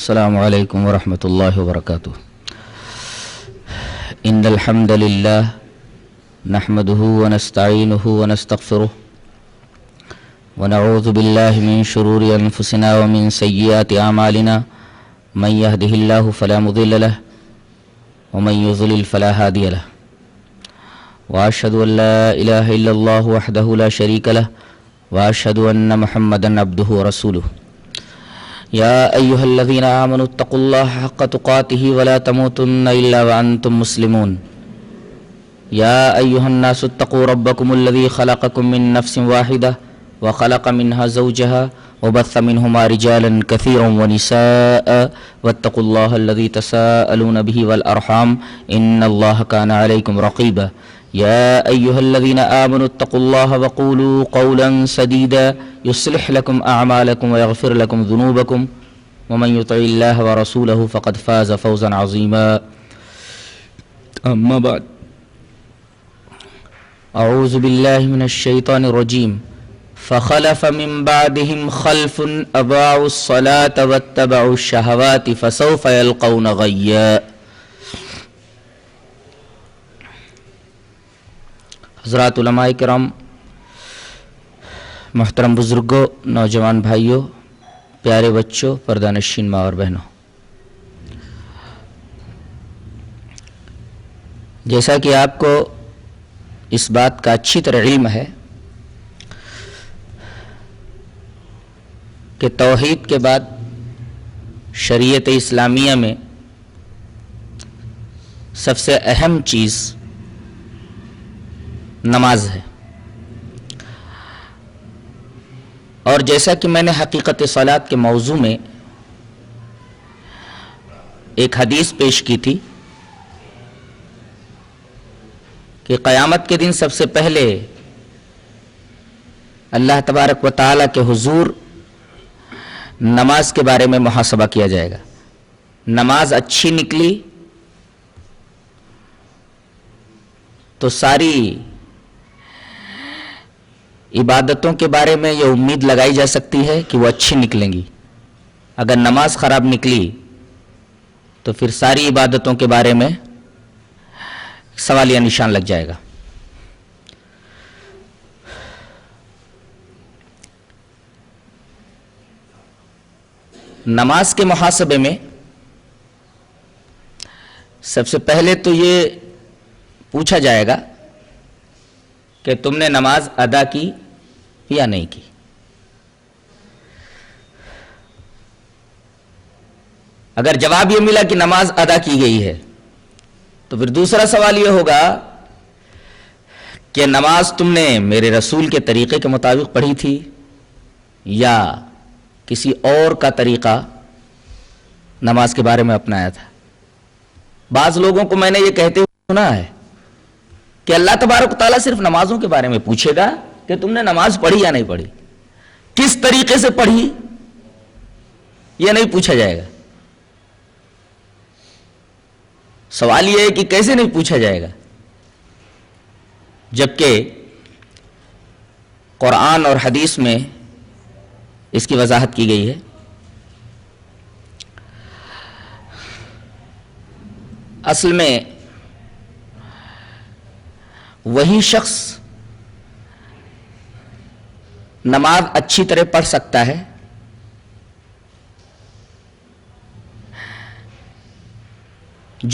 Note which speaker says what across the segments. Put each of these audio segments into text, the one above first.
Speaker 1: السلام علیکم ورحمۃ اللہ وبرکاتہ. ان الحمد للہ نحمده ونستعینه ونستغفره ونعوذ باللہ من شرور انفسنا ومن سیئات اعمالنا من يهده الله فلا مضل له ومن يضلل فلا هادي له واشهد ان لا اله الا الله وحده لا شريك له واشهد ان محمدا عبده ورسوله. يا أيها الذين آمنوا اتقوا الله حق تقاته ولا تموتن إلا وأنتم مسلمون. يا أيها الناس اتقوا ربكم الذي خلقكم من نفس واحدة وخلق منها زوجها وبث منهما رجالا كثيرا ونساء واتقوا الله الذي تساءلون به والأرحام إن الله كان عليكم رقيبا. يا أيها الذين آمنوا اتقوا الله وقولوا قولا سديدا يصلح لكم أعمالكم ويغفر لكم ذنوبكم ومن يطع الله ورسوله فقد فاز فوزا عظيما. أما بعد أعوذ بالله من الشيطان الرجيم. فخلف من بعدهم خلف أضاعوا الصلاة واتبعوا الشهوات فسوف يلقون غيا. حضرات علماء کرام، محترم بزرگوں، نوجوان بھائیوں، پیارے بچوں، پردہ نشین ماں اور بہنوں، جیسا کہ آپ کو اس بات کا اچھی طرح علم ہے کہ توحید کے بعد شریعت اسلامیہ میں سب سے اہم چیز نماز ہے. اور جیسا کہ میں نے حقیقت صلاۃ کے موضوع میں ایک حدیث پیش کی تھی کہ قیامت کے دن سب سے پہلے اللہ تبارک و تعالیٰ کے حضور نماز کے بارے میں محاسبہ کیا جائے گا. نماز اچھی نکلی تو ساری عبادتوں کے بارے میں یہ امید لگائی جا سکتی ہے کہ وہ اچھی نکلیں گی. اگر نماز خراب نکلی تو پھر ساری عبادتوں کے بارے میں سوالیہ نشان لگ جائے گا. نماز کے محاسبے میں سب سے پہلے تو یہ پوچھا جائے گا کہ تم نے نماز ادا کی یا نہیں کی. اگر جواب یہ ملا کہ نماز ادا کی گئی ہے تو پھر دوسرا سوال یہ ہوگا کہ نماز تم نے میرے رسول کے طریقے کے مطابق پڑھی تھی یا کسی اور کا طریقہ نماز کے بارے میں اپنایا تھا. بعض لوگوں کو میں نے یہ کہتے ہوئے سنا ہے کہ اللہ تبارک و تعالیٰ صرف نمازوں کے بارے میں پوچھے گا کہ تم نے نماز پڑھی یا نہیں پڑھی، کس طریقے سے پڑھی یہ نہیں پوچھا جائے گا. سوال یہ ہے کہ کیسے نہیں پوچھا جائے گا، جبکہ قرآن اور حدیث میں اس کی وضاحت کی گئی ہے. اصل میں وہی شخص نماز اچھی طرح پڑھ سکتا ہے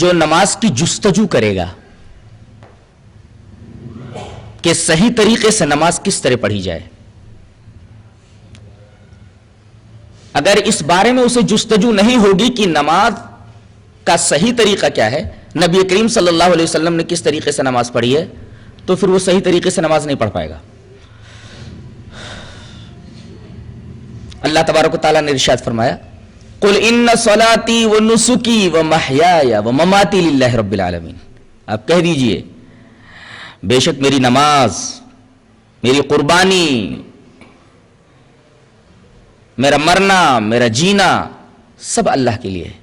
Speaker 1: جو نماز کی جستجو کرے گا کہ صحیح طریقے سے نماز کس طرح پڑھی جائے. اگر اس بارے میں اسے جستجو نہیں ہوگی کہ نماز کا صحیح طریقہ کیا ہے، نبی کریم صلی اللہ علیہ وسلم نے کس طریقے سے نماز پڑھی ہے، تو پھر وہ صحیح طریقے سے نماز نہیں پڑھ پائے گا. اللہ تبارک و تعالیٰ نے ارشاد فرمایا قل ان صلاتي ونسكي ومحياي ومماتي لله رب العالمین. آپ کہہ دیجئے بے شک میری نماز، میری قربانی، میرا مرنا، میرا جینا سب اللہ کے لیے ہے.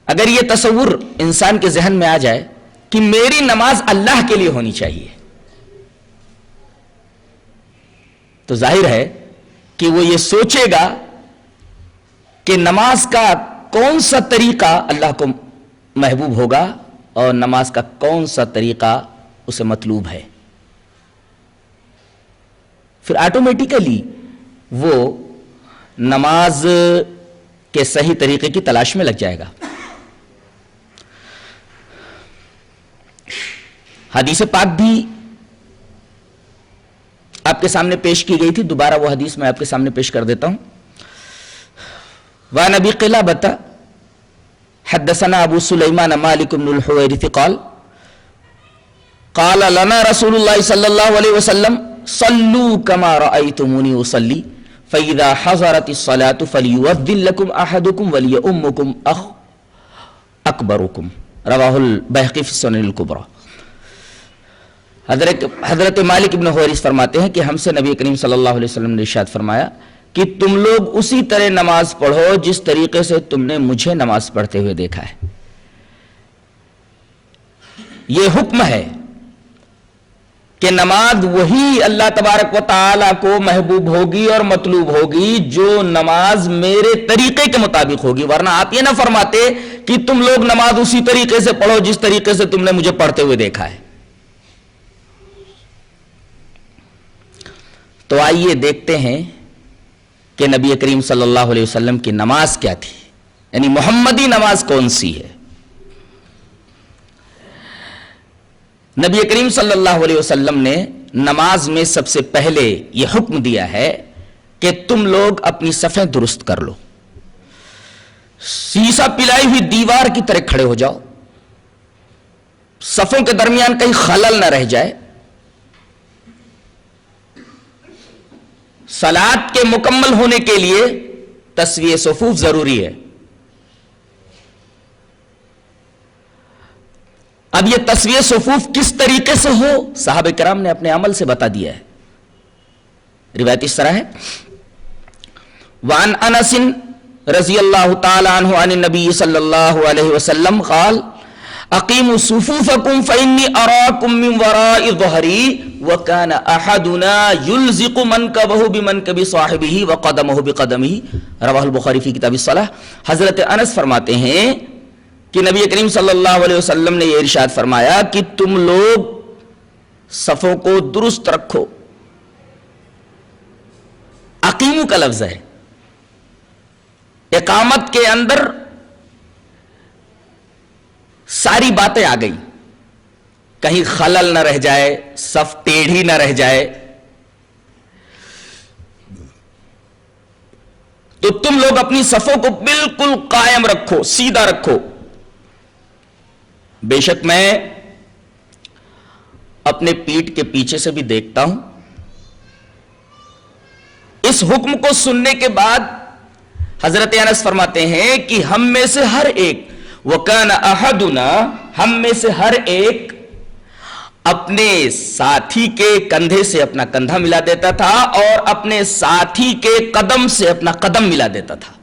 Speaker 1: اگر یہ تصور انسان کے ذہن میں آ جائے کہ میری نماز اللہ کے لیے ہونی چاہیے، تو ظاہر ہے کہ وہ یہ سوچے گا کہ نماز کا کون سا طریقہ اللہ کو محبوب ہوگا اور نماز کا کون سا طریقہ اسے مطلوب ہے، پھر آٹومیٹیکلی وہ نماز کے صحیح طریقے کی تلاش میں لگ جائے گا۔ حدیث پاک بھی آپ کے سامنے پیش کی گئی تھی، دوبارہ وہ حدیث میں آپ کے سامنے پیش کر دیتا ہوں۔ وعن ابی قلابۃ حدثنا ابو سلیمان مالک بن الحویرث قال قال لنا رسول اللہ صلی اللہ علیہ وسلم صلوا كما رأيتموني اصلي فاذا حضرت الصلاة فليؤذن لكم احدكم وليؤمكم اکبرکم، رواہ البیہقی فی السنن الکبریٰ۔ حضرت مالک ابن حویرث فرماتے ہیں کہ ہم سے نبی کریم صلی اللہ علیہ وسلم نے ارشاد فرمایا کہ تم لوگ اسی طرح نماز پڑھو جس طریقے سے تم نے مجھے نماز پڑھتے ہوئے دیکھا ہے۔ یہ حکم ہے کہ نماز وہی اللہ تبارک و تعالیٰ کو محبوب ہوگی اور مطلوب ہوگی جو نماز میرے طریقے کے مطابق ہوگی، ورنہ آپ یہ نہ فرماتے کہ تم لوگ نماز اسی طریقے سے پڑھو جس طریقے سے تم نے مجھے پڑھتے ہوئے دیکھا ہے۔ تو آئیے دیکھتے ہیں کہ نبی کریم صلی اللہ علیہ وسلم کی نماز کیا تھی، یعنی محمدی نماز کون سی ہے۔ نبی کریم صلی اللہ علیہ وسلم نے نماز میں سب سے پہلے یہ حکم دیا ہے کہ تم لوگ اپنی صفیں درست کر لو، سیسا پلائی ہوئی دیوار کی طرح کھڑے ہو جاؤ، صفوں کے درمیان کہیں خلل نہ رہ جائے۔ صلاۃ کے مکمل ہونے کے لیے تسویہ صفوف ضروری ہے۔ اب یہ تسویہ صفوف کس طریقے سے ہو، صحابہ کرام نے اپنے عمل سے بتا دیا ہے۔ روایت اس طرح ہے، وعن انس رضی اللہ تعالی عنہ عن النبی صلی اللہ علیہ وسلم قال اقیموا صفوفکم فانی اراکم من وراء ظہری وکان احدنا یلزق منکبہ بمنکب صاحبہ وقدمہ بقدمہ، رواہ البخاری فی کتاب الصلاۃ۔ حضرت انس فرماتے ہیں کہ نبی کریم صلی اللہ علیہ وسلم نے یہ ارشاد فرمایا کہ تم لوگ صفوں کو درست رکھو۔ اقیمو کا لفظ ہے، اقامت کے اندر ساری باتیں آ گئی، کہیں خلل نہ رہ جائے، صف ٹیڑھی نہ رہ جائے، تو تم لوگ اپنی صفوں کو بالکل قائم رکھو، سیدھا رکھو۔ بے شک میں اپنے پیٹھ کے پیچھے سے بھی دیکھتا ہوں۔ اس حکم کو سننے کے بعد حضرت انس فرماتے ہیں کہ ہم میں سے ہر ایک، وَكَانَ أَحَدُنَا، ہم میں سے ہر ایک اپنے ساتھی کے کندھے سے اپنا کندھا ملا دیتا تھا اور اپنے ساتھی کے قدم سے اپنا قدم ملا دیتا تھا۔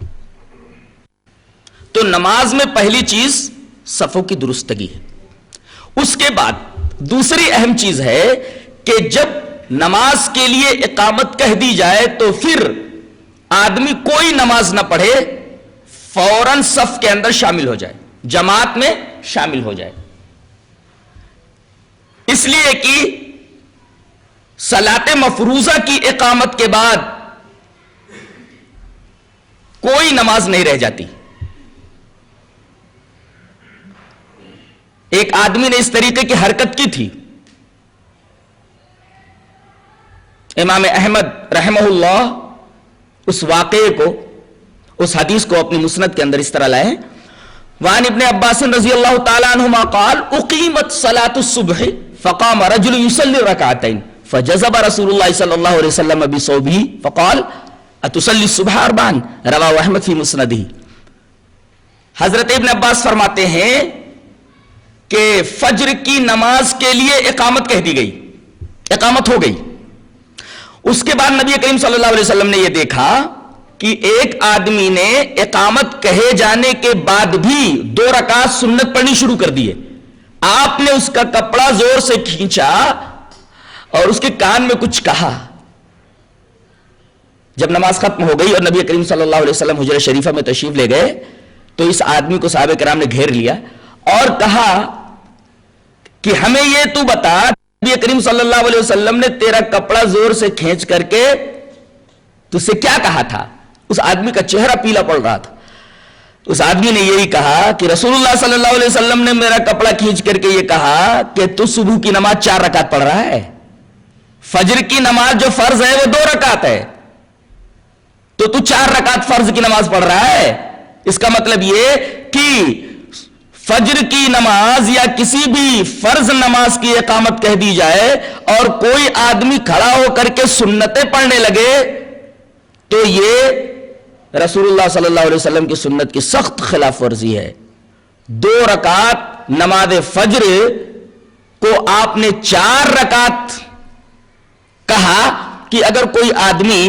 Speaker 1: تو نماز میں پہلی چیز صفوں کی درستگی ہے۔ اس کے بعد دوسری اہم چیز ہے کہ جب نماز کے لیے اقامت کہہ دی جائے تو پھر آدمی کوئی نماز نہ پڑھے، فوراً صف کے اندر شامل ہو جائے، جماعت میں شامل ہو جائے، اس لیے کہ صلاۃ مفروضہ کی اقامت کے بعد کوئی نماز نہیں رہ جاتی۔ ایک آدمی نے اس طریقے کی حرکت کی تھی، امام احمد رحمہ اللہ اس واقعے کو، اس حدیث کو اپنی مسند کے اندر اس طرح لائے ہیں، وعن ابن عباس رضی اللہ تعالی عنہما قال اقیمت صلاۃ الصبح فقام رجل يصلي ركعتين فجذب رسول اللہ صلی اللہ علیہ وسلم بصوبه فقال اتصلی الصبح اربعا، رواہ احمد فی مسندہ۔ حضرت ابن عباس فرماتے ہیں کہ فجر کی نماز کے لیے اقامت کہہ دی گئی، اقامت ہو گئی۔ اس کے بعد نبی کریم صلی اللہ علیہ وسلم نے یہ دیکھا کہ ایک آدمی نے اقامت کہے جانے کے بعد بھی 2 رکعت سنت پڑھنی شروع کر دی ہے۔ آپ نے اس کا کپڑا زور سے کھینچا اور اس کے کان میں کچھ کہا، جب نماز ختم ہو گئی اور نبی کریم صلی اللہ علیہ وسلم حجرہ شریفہ میں تشریف لے گئے تو اس آدمی کو صحابہ کرام نے گھیر لیا اور کہا کہ ہمیں یہ تو بتا، نبی کریم صلی اللہ علیہ وسلم نے تیرا کپڑا زور سے کھینچ کر کے تجھ سے کیا کہا تھا؟ اس آدمی کا چہرہ پیلا پڑ رہا تھا. اس آدمی نے یہی کہا کہ رسول اللہ صلی اللہ علیہ وسلم نے میرا کپڑا کھینچ کر کے یہ کہا کہ تو صبح کی نماز 4 رکعت پڑھ رہا ہے، فجر کی نماز جو فرض ہے وہ 2 رکعت ہے، تو 4 رکعت فرض کی نماز پڑھ رہا ہے. اس کا مطلب یہ کہ فجر کی نماز یا کسی بھی فرض نماز کی اقامت کہہ دی جائے اور کوئی آدمی کھڑا ہو کر کے سنتیں پڑھنے لگے تو یہ رسول اللہ صلی اللہ علیہ وسلم کی سنت کی سخت خلاف ورزی ہے. 2 رکعت نماز فجر کو آپ نے 4 رکعت کہا کہ اگر کوئی آدمی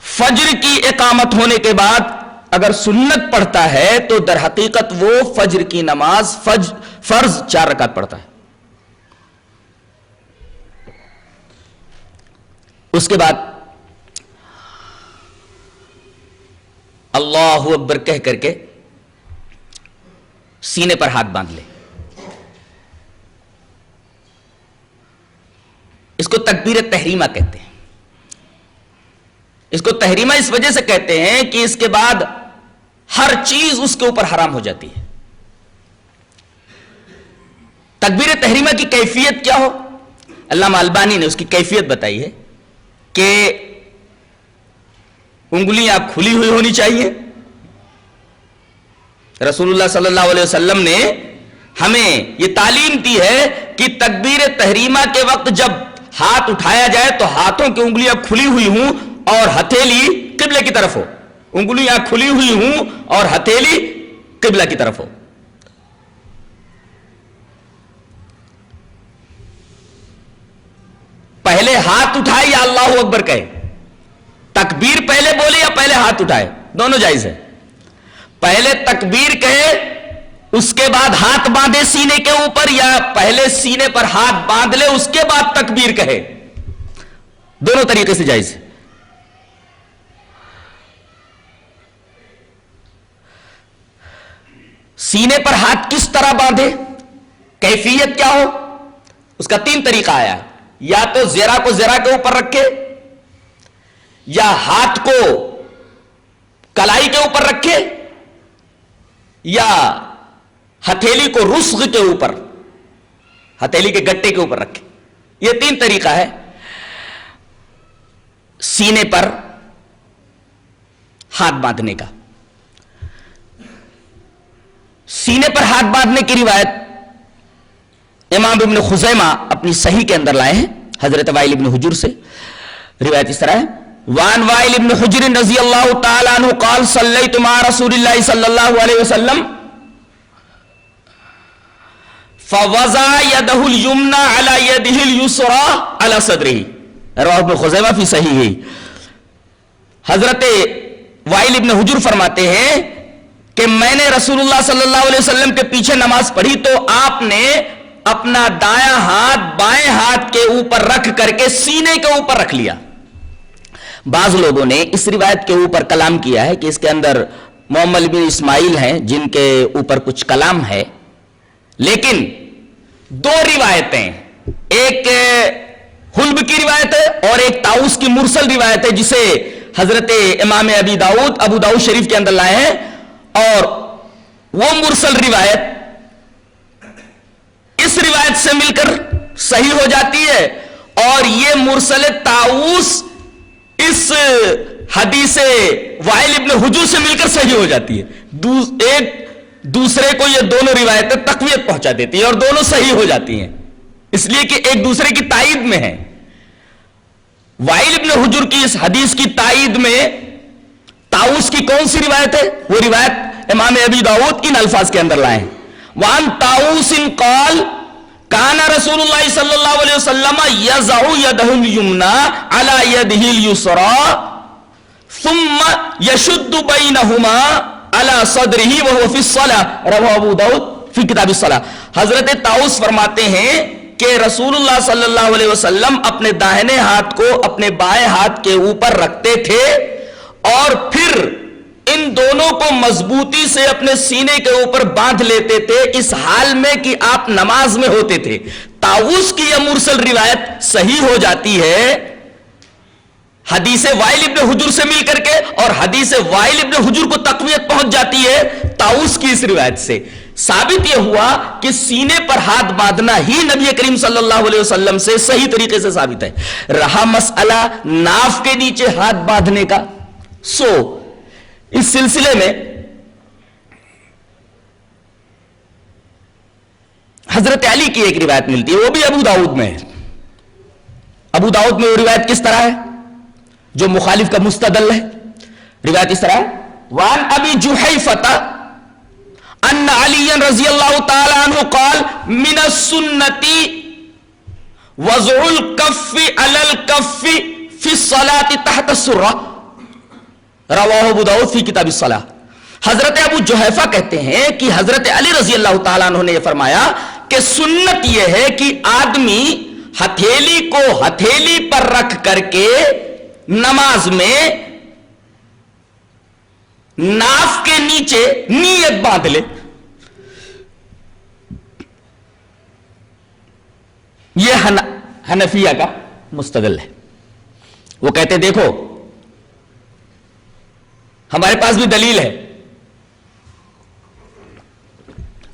Speaker 1: فجر کی اقامت ہونے کے بعد اگر سنت پڑھتا ہے تو در حقیقت وہ فجر کی نماز فرض 4 رکعت پڑھتا ہے. اس کے بعد اللہ اکبر کہہ کر کے سینے پر ہاتھ باندھ لے. اس کو تکبیر تحریمہ کہتے ہیں. اس کو تحریمہ اس وجہ سے کہتے ہیں کہ اس کے بعد ہر چیز اس کے اوپر حرام ہو جاتی ہے. تکبیر تحریمہ کی کیفیت کیا ہو؟ علامہ البانی نے اس کی کیفیت بتائی ہے کہ انگلیاں کھلی ہوئی ہونی چاہیے. رسول اللہ صلی اللہ علیہ وسلم نے ہمیں یہ تعلیم دی ہے کہ تکبیر تحریمہ کے وقت جب ہاتھ اٹھایا جائے تو ہاتھوں کی انگلیاں کھلی ہوئی ہوں اور ہتھیلی قبلے کی طرف ہو. انگلیاں کھلی ہوئی ہوں اور ہتھیلی قبلہ کی طرف ہو. پہلے ہاتھ اٹھائے یا اللہ اکبر کہے؟ تکبیر پہلے بولے یا پہلے ہاتھ اٹھائے؟ دونوں جائز ہے. پہلے تکبیر کہے اس کے بعد ہاتھ باندھے سینے کے اوپر یا پہلے سینے پر ہاتھ باندھ لے اس کے بعد تکبیر کہے؟ دونوں طریقے سے جائز ہے. سینے پر ہاتھ کس طرح باندھے، کیفیت کیا ہو؟ اس کا 3 طریقہ آیا ہے. یا تو زرہ کو زرہ کے اوپر رکھے، یا ہاتھ کو کلائی کے اوپر رکھے، یا ہتھیلی کو رسغ کے اوپر، ہتھیلی کے گٹے کے اوپر رکھے. یہ 3 طریقہ ہے سینے پر ہاتھ باندھنے کا. سینے پر ہاتھ باندھنے کی روایت امام ابن خزیمہ اپنی صحیح کے اندر لائے ہیں حضرت وائل ابن حجر سے. روایت اس طرح ہے: وان وائل ابن حجر رضی اللہ تعالی عنہ قال صلیت مع رسول اللہ صلی اللہ علیہ وسلم فوضع يده اليمنى على يده اليسرى على صدره. رواه ابن خزیمہ فی صحیح. حضرت وائل ابن حجر فرماتے ہیں کہ میں نے رسول اللہ صلی اللہ علیہ وسلم کے پیچھے نماز پڑھی تو آپ نے اپنا دایاں ہاتھ بائیں ہاتھ کے اوپر رکھ کر کے سینے کے اوپر رکھ لیا. بعض لوگوں نے اس روایت کے اوپر کلام کیا ہے کہ اس کے اندر محمد بن اسماعیل ہیں جن کے اوپر کچھ کلام ہے، لیکن 2 روایتیں، ایک حلب کی روایت ہے اور ایک طاؤس کی مرسل روایت ہے جسے حضرت امام ابو داؤد شریف کے اندر لائے ہیں. اور وہ مرسل روایت اس روایت سے مل کر صحیح ہو جاتی ہے اور یہ مرسل طاؤس اس حدیث وائل ابن حجر سے مل کر صحیح ہو جاتی ہے. ایک دوسرے کو یہ دونوں روایتیں تقویت پہنچا دیتی ہیں اور دونوں صحیح ہو جاتی ہیں، اس لیے کہ ایک دوسرے کی تائید میں ہے. وائل ابن حجر کی اس حدیث کی تائید میں طاؤس کی کون سی روایت ہے؟ وہ روایت امام ابی داؤد ان الفاظ کے اندر لائے ہیں: وان طاؤس قال کان رسول اللہ صلی اللہ علیہ وسلم یضع یدہ الیمنی علی یدہ الیسری ثم یشد بینہما علی صدرہ وہو فی الصلاۃ. رواه ابو داؤد فی کتاب الصلاۃ. حضرت طاؤس فرماتے ہیں
Speaker 2: کہ رسول اللہ صلی اللہ علیہ وسلم اپنے داہنے ہاتھ کو اپنے بائیں ہاتھ کے اوپر رکھتے تھے اور پھر ان دونوں کو مضبوطی سے اپنے سینے کے اوپر باندھ لیتے تھے اس حال میں کہ آپ نماز میں ہوتے تھے. طاووس کی یہ مرسل روایت صحیح ہو جاتی ہے حدیث وائل ابن حجر سے مل کر کے, اور حدیث وائل ابن حجر کو تقویت پہنچ جاتی ہے طاووس کی اس روایت سے. ثابت یہ ہوا کہ سینے پر ہاتھ باندھنا ہی نبی کریم صلی اللہ علیہ وسلم سے صحیح طریقے سے ثابت ہے. رہا مسئلہ ناف کے نیچے ہاتھ باندھنے کا, اس سلسلے میں حضرت علی کی ایک روایت ملتی ہے, وہ بھی ابو داؤد میں ہے. ابو داؤد میں وہ روایت کس طرح ہے جو مخالف کا مستدل ہے. روایت اس طرح ہے, وان ابی جحیفہ ان علی رضی اللہ تعالی عنہ قال من السنۃ وضع الکف علی الکف فی الصلاۃ تحت السرہ, رواہ ابو داؤد فی کتاب الصلاۃ. حضرت ابو جحیفہ کہتے ہیں کہ حضرت علی رضی اللہ تعالیٰ عنہ نے یہ فرمایا کہ سنت یہ ہے کہ آدمی ہتھیلی کو ہتھیلی پر رکھ کر کے نماز میں ناف کے نیچے نیت باندھ لے. یہ حنفیہ کا مستدل ہے. وہ کہتے دیکھو ہمارے پاس بھی دلیل ہے,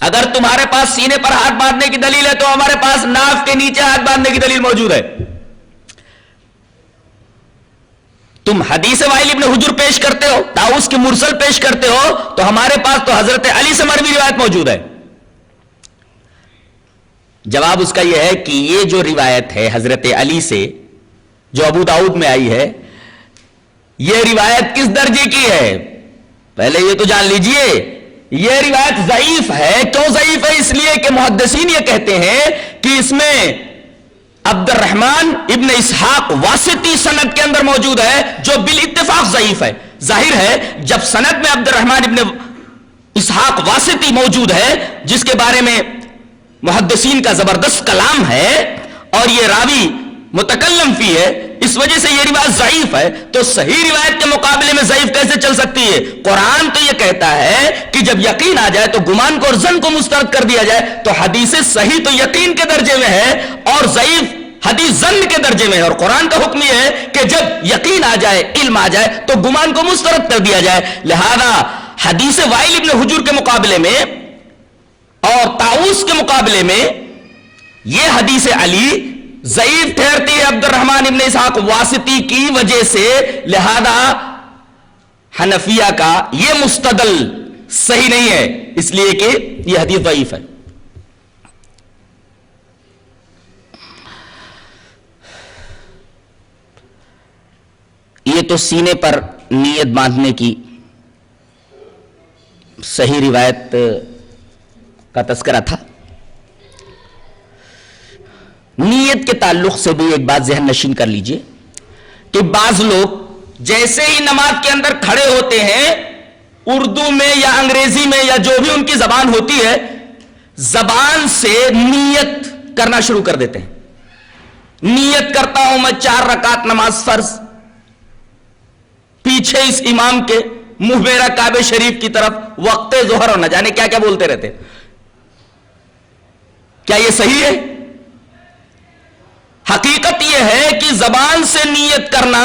Speaker 2: اگر تمہارے پاس سینے پر ہاتھ باندھنے کی دلیل ہے تو ہمارے پاس ناف کے نیچے ہاتھ باندھنے کی دلیل موجود ہے. تم حدیث وائل ابن حجر پیش کرتے ہو, طاووس کی مرسل پیش کرتے ہو, تو ہمارے پاس تو حضرت علی سے مروی روایت موجود ہے. جواب اس کا یہ ہے کہ یہ جو روایت ہے حضرت علی سے جو ابو داؤد میں آئی ہے, یہ روایت کس درجے کی ہے پہلے یہ تو جان لیجئے. یہ روایت ضعیف ہے. کیوں ضعیف ہے؟ اس لیے کہ محدثین یہ کہتے ہیں کہ اس میں عبد الرحمن ابن اسحاق واسطی سند کے اندر موجود ہے جو بالاتفاق ضعیف ہے. ظاہر ہے جب سند میں عبد الرحمن ابن اسحاق واسطی موجود ہے جس کے بارے میں محدثین کا زبردست کلام ہے اور یہ راوی متکلم فی ہے, اس وجہ سے یہ روایت ضعیف ہے, تو صحیح روایت کے مقابلے میں ضعیف کیسے چل سکتی ہے؟ قرآن تو یہ کہتا ہے کہ جب یقین آ جائے تو گمان کو اور ظن کو مسترد کر دیا جائے. تو حدیث صحیح تو یقین کے درجے میں ہے اور ضعیف حدیث ظن کے درجے میں ہے, اور قرآن کا حکم یہ ہے کہ جب یقین آ جائے علم آ جائے تو گمان کو مسترد کر دیا جائے. لہذا حدیث وائل ابن حجر کے مقابلے میں اور طاووس کے مقابلے میں یہ حدیث علی ضعیف ٹھہرتی ہے عبد الرحمن ابن اسحاق واسطی کی وجہ سے. لہذا حنفیہ کا یہ مستدل صحیح نہیں ہے, اس لیے کہ یہ حدیث ضعیف ہے. یہ تو سینے پر نیت باندھنے کی صحیح روایت کا تذکرہ تھا. نیت کے تعلق سے بھی ایک بات ذہن نشین کر لیجئے کہ بعض لوگ جیسے ہی نماز کے اندر کھڑے ہوتے ہیں اردو میں یا انگریزی میں یا جو بھی ان کی زبان ہوتی ہے زبان سے نیت کرنا شروع کر دیتے ہیں. نیت کرتا ہوں میں 4 رکعت نماز فرض, پیچھے اس امام کے منہ میرا کعبہ شریف کی طرف, وقت ظہر اور نہ جانے کیا کیا بولتے رہتے. کیا یہ صحیح ہے؟ حقیقت یہ ہے کہ زبان سے نیت کرنا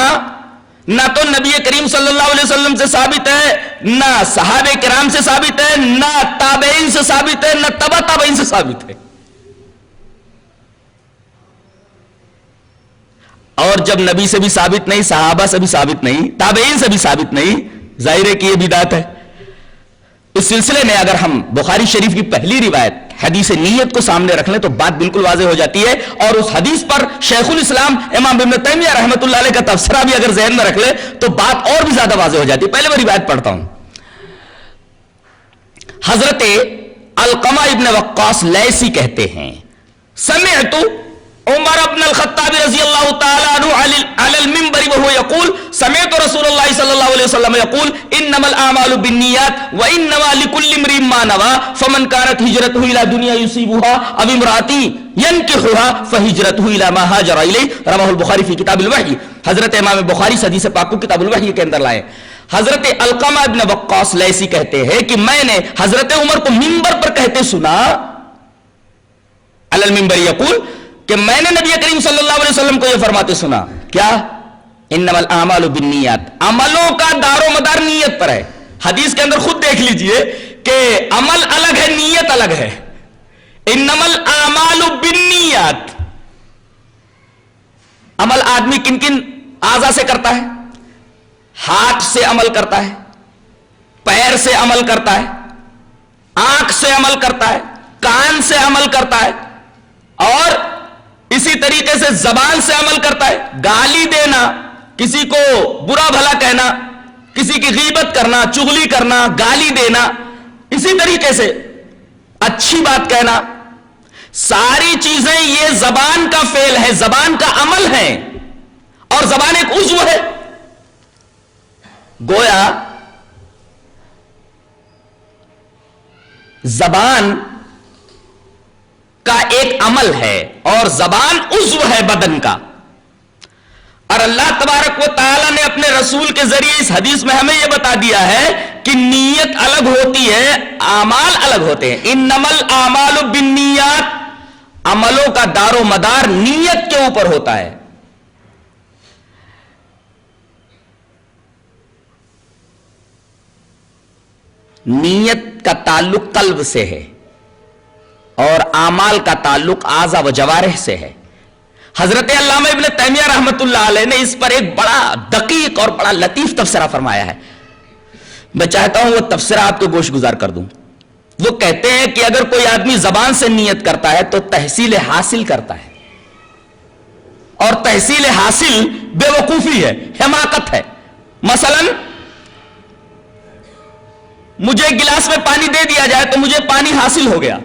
Speaker 2: نہ تو نبی کریم صلی اللہ علیہ وسلم سے ثابت ہے, نہ صحابہ کرام سے ثابت ہے, نہ تابعین سے ثابت ہے, نہ تبع تابعین سے ثابت ہے. اور جب نبی سے بھی ثابت نہیں, صحابہ سے بھی ثابت نہیں, تابعین سے بھی ثابت نہیں, ظاہر ہے کہ یہ بدعت ہے. اس سلسلے میں اگر ہم بخاری شریف کی پہلی روایت حدیث نیت کو سامنے رکھ لیں تو بات بالکل واضح ہو جاتی ہے, اور اس حدیث پر شیخ الاسلام امام ابن تیمیہ رحمۃ اللہ علیہ کا تبصرہ بھی اگر ذہن میں رکھ لیں تو بات اور بھی زیادہ واضح ہو جاتی ہے. پہلے میں روایت پڑھتا ہوں. حضرت علقمہ ابن وقاص لیثی کہتے ہیں سمعت عمر بن الخطاب رضی اللہ تعالی عنہ علی المنبر وهو يقول سمعت رسول اللہ صلی اللہ علیہ وسلم یقول انما الاعمال بالنیات وانما لكل امرئ ما نوى فمن كانت هجرته الى دنيا يصيبها او امرأة ينكحها فهجرته الى ما هاجر اليه رواه البخاری فی کتاب الوحی. حضرت امام بخاری حدیث پاک کو کتاب الوحی کے اندر لائے. حضرت علقمہ ابن وقاص لیثی کہتے ہیں کہ میں نے حضرت عمر کو منبر پر کہتے سنا علی المنبر یقول کہ میں نے نبی کریم صلی اللہ علیہ وسلم کو یہ فرماتے سنا کیا انما الاعمال بالنیات, عملوں کا دار و مدار نیت پر ہے. حدیث کے اندر خود دیکھ لیجئے کہ عمل الگ ہے نیت الگ ہے. انما الاعمال بالنیات, عمل آدمی کن کن اعضاء سے کرتا ہے؟ ہاتھ سے عمل کرتا ہے, پیر سے عمل کرتا ہے, آنکھ سے عمل کرتا ہے, کان سے عمل کرتا ہے, اور اسی طریقے سے زبان سے عمل کرتا ہے. گالی دینا, کسی کو برا بھلا کہنا, کسی کی غیبت کرنا, چغلی کرنا, گالی دینا, اسی طریقے سے اچھی بات کہنا, ساری چیزیں یہ زبان کا فعل ہے, زبان کا عمل ہے. اور زبان ایک عضو ہے, گویا زبان کا ایک عمل ہے اور زبان عضو ہے بدن کا. اور اللہ تبارک و تعالی نے اپنے رسول کے ذریعے اس حدیث میں ہمیں یہ بتا دیا ہے کہ نیت الگ ہوتی ہے, اعمال الگ ہوتے ہیں. انما الاعمال بالنیات, عملوں کا دار و مدار نیت کے اوپر ہوتا ہے. نیت کا تعلق قلب سے ہے اور اعمال کا تعلق اعضاء و جوارح سے ہے. حضرت علامہ ابن تیمیہ رحمۃ اللہ علیہ نے اس پر ایک بڑا دقیق اور بڑا لطیف تبصرہ فرمایا ہے. میں چاہتا ہوں وہ تبصرہ آپ کو گوش گزار کر دوں. وہ کہتے ہیں کہ اگر کوئی آدمی زبان سے نیت کرتا ہے تو تحصیل حاصل کرتا ہے, اور تحصیل حاصل بے وقوفی ہے, حماقت ہے. مثلا مجھے گلاس میں پانی دے دیا جائے تو مجھے پانی حاصل ہو گیا,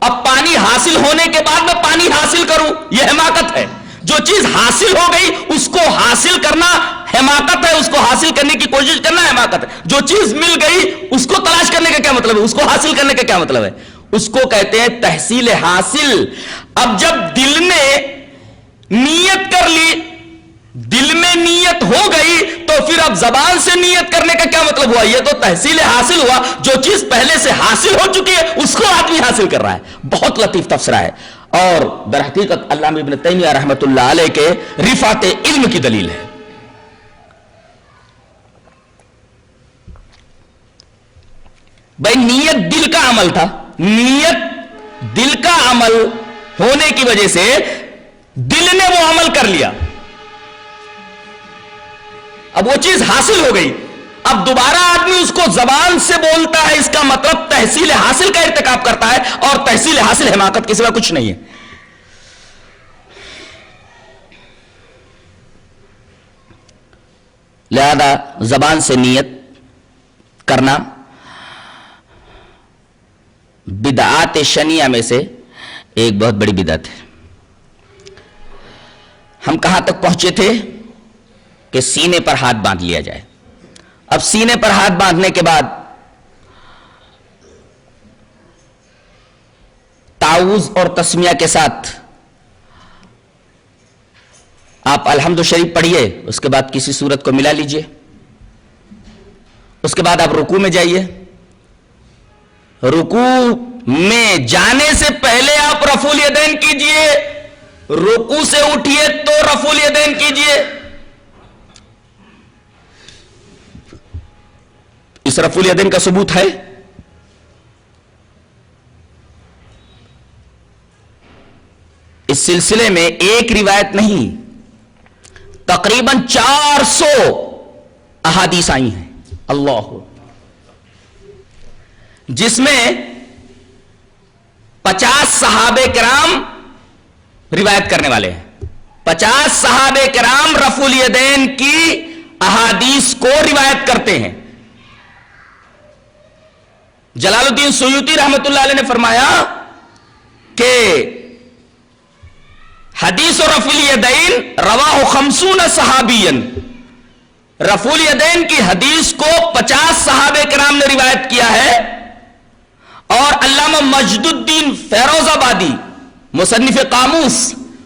Speaker 2: اب پانی حاصل ہونے کے بعد میں پانی حاصل کروں, یہ حماقت ہے. جو چیز حاصل ہو گئی اس کو حاصل کرنا حماقت ہے, اس کو حاصل کرنے کی کوشش کرنا حماقت ہے. جو چیز مل گئی اس کو تلاش کرنے کا کیا مطلب ہے, اس کو حاصل کرنے کا کیا مطلب ہے؟ اس کو کہتے ہیں تحصیل حاصل. اب جب دل نے نیت کر لی, دل میں نیت ہو گئی, تو پھر اب زبان سے نیت کرنے کا کیا مطلب ہوا؟ یہ تو تحصیل حاصل ہوا. جو چیز پہلے سے حاصل ہو چکی ہے اس کو آدمی حاصل کر رہا ہے. بہت لطیف تبصرہ ہے اور در حقیقت علامہ ابن تیمیہ رحمۃ اللہ علیہ کے رفعت علم کی دلیل ہے. بھائی نیت دل کا عمل تھا, نیت دل کا عمل ہونے کی وجہ سے دل نے وہ عمل کر لیا, اب وہ چیز حاصل ہو گئی. اب دوبارہ آدمی اس کو زبان سے بولتا ہے, اس کا مطلب تحصیل حاصل کا ارتکاب کرتا ہے, اور تحصیل حاصل حماقت کے سوا کچھ نہیں ہے. لہذا زبان سے نیت کرنا بدعات شنیعہ میں سے ایک بہت بڑی بدعت ہے. ہم کہاں تک پہنچے تھے کہ سینے پر ہاتھ باندھ لیا جائے. اب سینے پر ہاتھ باندھنے کے بعد تعوذ اور تسمیہ کے ساتھ آپ الحمد شریف پڑھیے, اس کے بعد کسی سورت کو ملا لیجئے, اس کے بعد آپ رکوع میں جائیے. رکوع میں جانے سے پہلے آپ رفع الیدین کیجئے, رکوع سے اٹھیے تو رفع الیدین کیجئے. اس رفع الیدین کا ثبوت ہے؟ اس سلسلے میں ایک روایت نہیں, تقریباً 400 احادیث آئی ہیں, اللہ, جس میں 50 صحابہ کرام روایت کرنے والے ہیں. 50 صحابہ کرام رفع الیدین کی احادیث کو روایت کرتے ہیں. جلال الدین سیوطی رحمت اللہ علیہ نے فرمایا کہ حدیث رفع الیدین رواہ 50 صحابیا, رفع الیدین کی حدیث کو 50 صحابہ کرام نے روایت کیا ہے، اور علامہ مجد الدین فیروز آبادی مصنف قاموس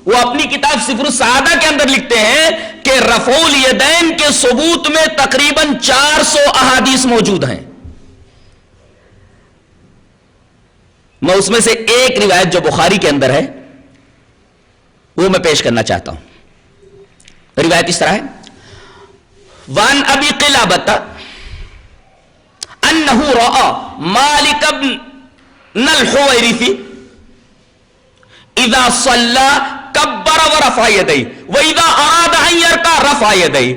Speaker 2: وہ اپنی کتاب سفر السعادہ کے اندر لکھتے ہیں کہ رفع الیدین کے ثبوت میں تقریباً 400 احادیث موجود ہیں۔ میں اس میں سے ایک روایت جو بخاری کے اندر ہے وہ میں پیش کرنا چاہتا ہوں۔ روایت اس طرح ہے، وان ابی قلابۃ انہ رأى مالک بن الحویرث اذا صلى کبر ورفع یدیہ واذا اراد ان یرکع رفع یدیہ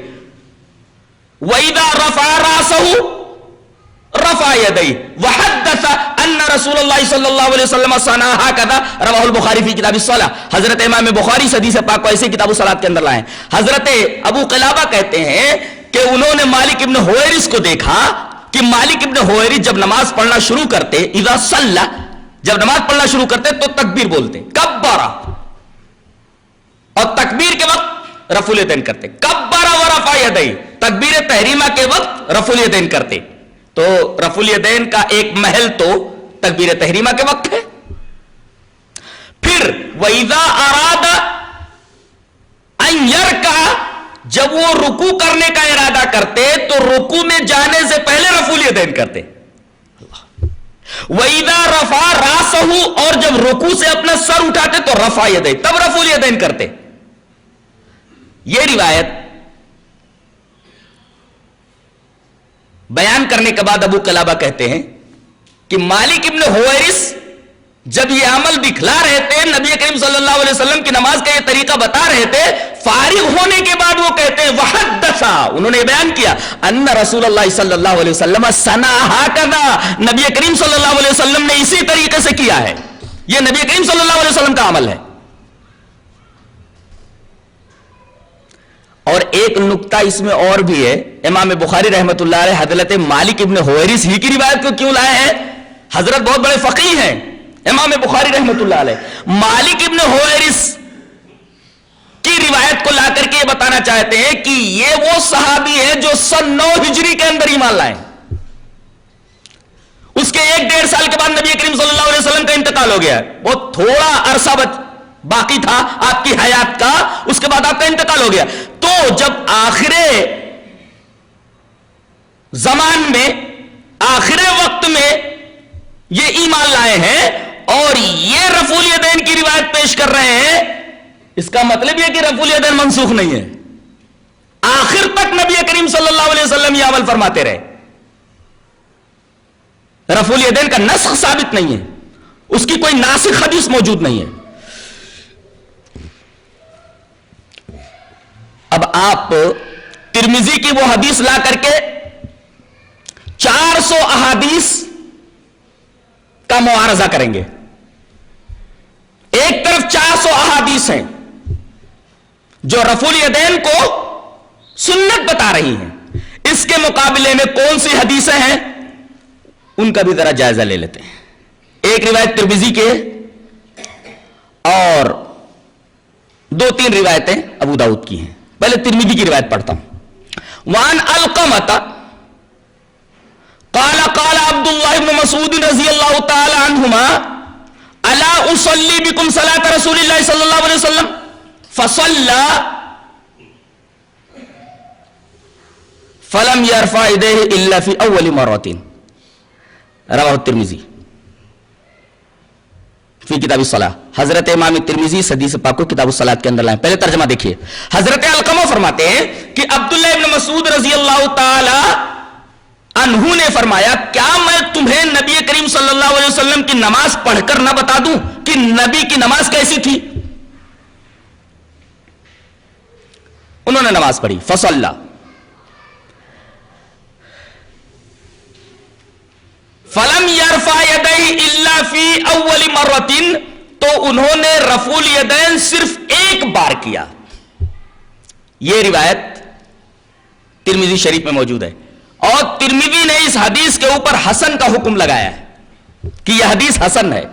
Speaker 2: واذا رفع راسہ رفع یدیہ وحدث ان رسول اللہ صلی اللہ علیہ وسلم صنع ھکذا رواہ البخاری فی کتاب الصلاۃ۔ حضرت امام بخاری حدیث پاک کو ایسے کتاب الصلاۃ کے اندر لائے ہیں۔ حضرت ابو قلابہ کہتے ہیں کہ انہوں نے مالک ابن حویرث کو دیکھا کہ مالک ابن حویرث جب نماز پڑھنا شروع کرتے، اذا صلی، جب نماز پڑھنا شروع کرتے تو تکبیر بولتے، کبر، اور تکبیر کے وقت رفع الیدین کرتے، کبر ورفع یدیہ، تکبیر تحریمہ کے وقت رفع الیدین کرتے۔ تو رفع الیدین کا ایک محل تو تکبیر تحریمہ کے وقت ہے۔ پھر وَإِذَا أَرَادَ أَن يَرْكَعَ، جب وہ رکوع کرنے کا ارادہ کرتے تو رکوع میں جانے سے پہلے رفع الیدین کرتے۔ وَإِذَا رَفَعَ رَأْسَهُ، اور جب رکوع سے اپنا سر اٹھاتے تو رفع یدیہ، تب رفع الیدین کرتے۔ یہ روایت بیان کرنے کے بعد ابو قلابہ کہتے ہیں کہ مالک ابن حویرث جب یہ عمل دکھلا رہے تھے، نبی کریم صلی اللہ علیہ وسلم کی نماز کا یہ طریقہ بتا رہے تھے، فارغ ہونے کے بعد وہ کہتے ہیں وحدث، انہوں نے بیان کیا ان رسول اللہ صلی اللہ علیہ وسلم صنع ھکذا، نبی کریم صلی اللہ علیہ وسلم نے اسی طریقے سے کیا ہے، یہ نبی کریم صلی اللہ علیہ وسلم کا عمل ہے۔ اور ایک نکتہ اس میں اور بھی ہے، امام بخاری رحمۃ اللہ علیہ حضرت مالک ابن حویرث ہی کی روایت کو کیوں لائے ہیں؟ حضرت بہت بڑے فقیہ ہیں امام بخاری رحمۃ اللہ علیہ، مالک ابن حویرث کی روایت کو لا کر کے یہ بتانا چاہتے ہیں کہ یہ وہ صحابی ہے جو سن 9 ہجری کے اندر ایمان لائے، اس کے 1-1.5 سال کے بعد نبی کریم صلی اللہ علیہ وسلم کا انتقال ہو گیا، بہت تھوڑا عرصہ باقی تھا آپ کی حیات کا، اس کے بعد آپ کا انتقال ہو گیا۔ تو جب آخر زمان میں، آخر وقت میں یہ ایمان لائے ہیں اور یہ رفع الیدین کی روایت پیش کر رہے ہیں، اس کا مطلب یہ کہ رفع الیدین منسوخ نہیں ہے، آخر تک نبی کریم صلی اللہ علیہ وسلم یہ عمل فرماتے رہے، رفع الیدین کا نسخ ثابت نہیں ہے، اس کی کوئی ناسخ حدیث موجود نہیں ہے۔ اب آپ ترمذی کی وہ حدیث لا کر کے 400 احادیث کا معارضہ کریں گے، ایک طرف 400 احادیث ہیں جو رفع الیدین کو سنت بتا رہی ہیں، اس کے مقابلے میں کون سی حدیثیں ہیں ان کا بھی ذرا جائزہ لے لیتے ہیں۔ ایک روایت ترمذی کی ہے اور 2-3 روایتیں ابو داؤد کی ہیں۔ پہلے ترمذی کی روایت پڑھتا ہوں۔ وان علقمۃ قال قال عبد الله بن مسعود رضی اللہ تعالی عنہما الا اصلی بکم صلاۃ رسول اللہ صلی اللہ علیہ وسلم فصلى فلم يرفع يديه الا في اول مرۃ، رواه الترمذی فی کتاب الصلاۃ۔ حضرت امام ترمذی حدیث پاک کو کتاب الصلاۃ کے اندر لائیں۔ پہلے ترجمہ دیکھیے، حضرت علقمہ فرماتے ہیں کہ عبداللہ ابن مسعود رضی اللہ تعالی عنہ نے فرمایا کیا میں تمہیں نبی کریم صلی اللہ علیہ وسلم کی نماز پڑھ کر نہ بتا دوں کہ نبی کی نماز کیسی تھی؟ انہوں نے نماز پڑھی، فصلی، فلم یرفع یدیہ الا فی اول مرۃ، تو انہوں نے رفع الیدین صرف ایک بار کیا۔ یہ روایت ترمذی شریف میں موجود ہے، اور ترمذی نے اس حدیث کے اوپر حسن کا حکم لگایا ہے کہ یہ حدیث حسن ہے۔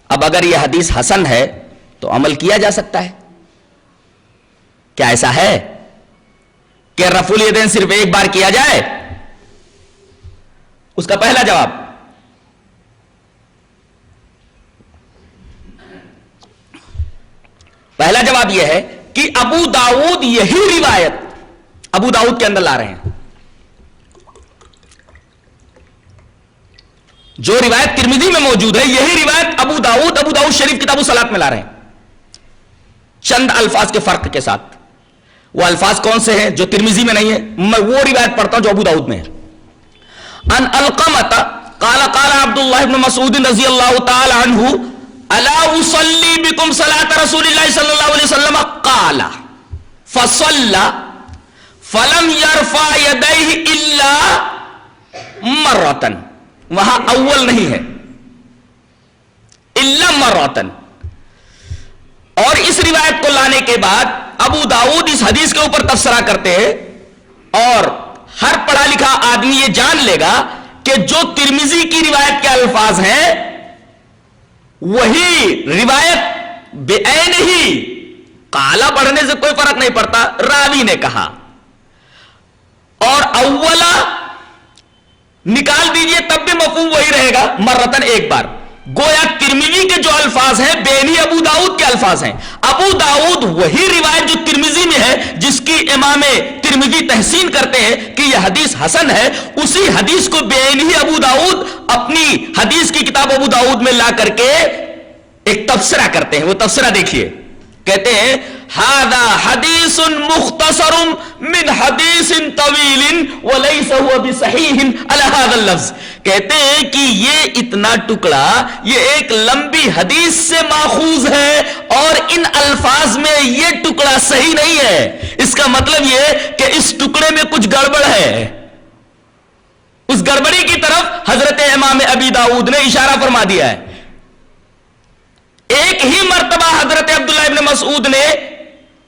Speaker 2: اب اگر یہ حدیث حسن ہے تو عمل کیا جا سکتا ہے، کیا ایسا ہے؟ کہ رفع الیدین صرف ایک بار کیا جائے؟ اس کا پہلا جواب، پہلا جواب یہ ہے کہ ابو داؤد یہی روایت ابو داؤد کے اندر لا رہے ہیں، جو روایت ترمذی میں موجود ہے یہی روایت ابو داؤد شریف کتاب الصلاۃ میں لا رہے ہیں، چند الفاظ کے فرق کے ساتھ۔ وہ الفاظ کون سے ہیں جو ترمذی میں نہیں ہے؟ میں وہ روایت پڑھتا ہوں جو ابو داؤد میں ہے۔ ان القمۃ قال قال عبد الله بن مسعود رضی اللہ تعالی عنہ الا اصلی بكم صلاۃ رسول اللہ صلی اللہ علیہ وسلم قال فصلى فلم يرفع يديه الا مرة، وہاں اول نہیں ہے، الا مرة۔ اور اس روایت کو لانے کے بعد ابو داؤد اس حدیث کے اوپر تبصرہ کرتے ہیں، اور ہر پڑھا لکھا آدمی یہ جان لے گا کہ جو ترمذی کی روایت کے الفاظ ہیں وہی روایت بعین ہی، قالا پڑھنے سے کوئی فرق نہیں پڑتا، راوی نے کہا، اور اولا نکال دیجئے تب بھی مفہوم وہی رہے گا، مرتن ایک بار۔ گویا ترمذی کے جو الفاظ ہیں بینی ابو داؤد کے الفاظ ہیں۔ ابو داؤد وہی روایت جو ترمذی میں ہے جس کی امام ترمذی تحسین کرتے ہیں کہ یہ حدیث حسن ہے، اسی حدیث کو بینی ابو داؤد اپنی حدیث کی کتاب ابو داؤد میں لا کر کے ایک تبصرہ کرتے ہیں۔ وہ تبصرہ دیکھیے، کہتے ہیں ھذا حدیث مختصر من حدیث طویل وليس هو بصحیح علی ھذا اللفظ۔ کہتے ہیں کہ یہ اتنا ٹکڑا یہ ایک لمبی حدیث سے ماخوذ ہے اور ان الفاظ میں یہ ٹکڑا صحیح نہیں ہے۔ اس کا مطلب یہ کہ اس ٹکڑے میں کچھ گڑبڑ ہے۔ اس گڑبڑی کی طرف حضرت امام ابی داؤد نے اشارہ فرما دیا ہے۔ ایک ہی مرتبہ حضرت عبداللہ ابن مسعود نے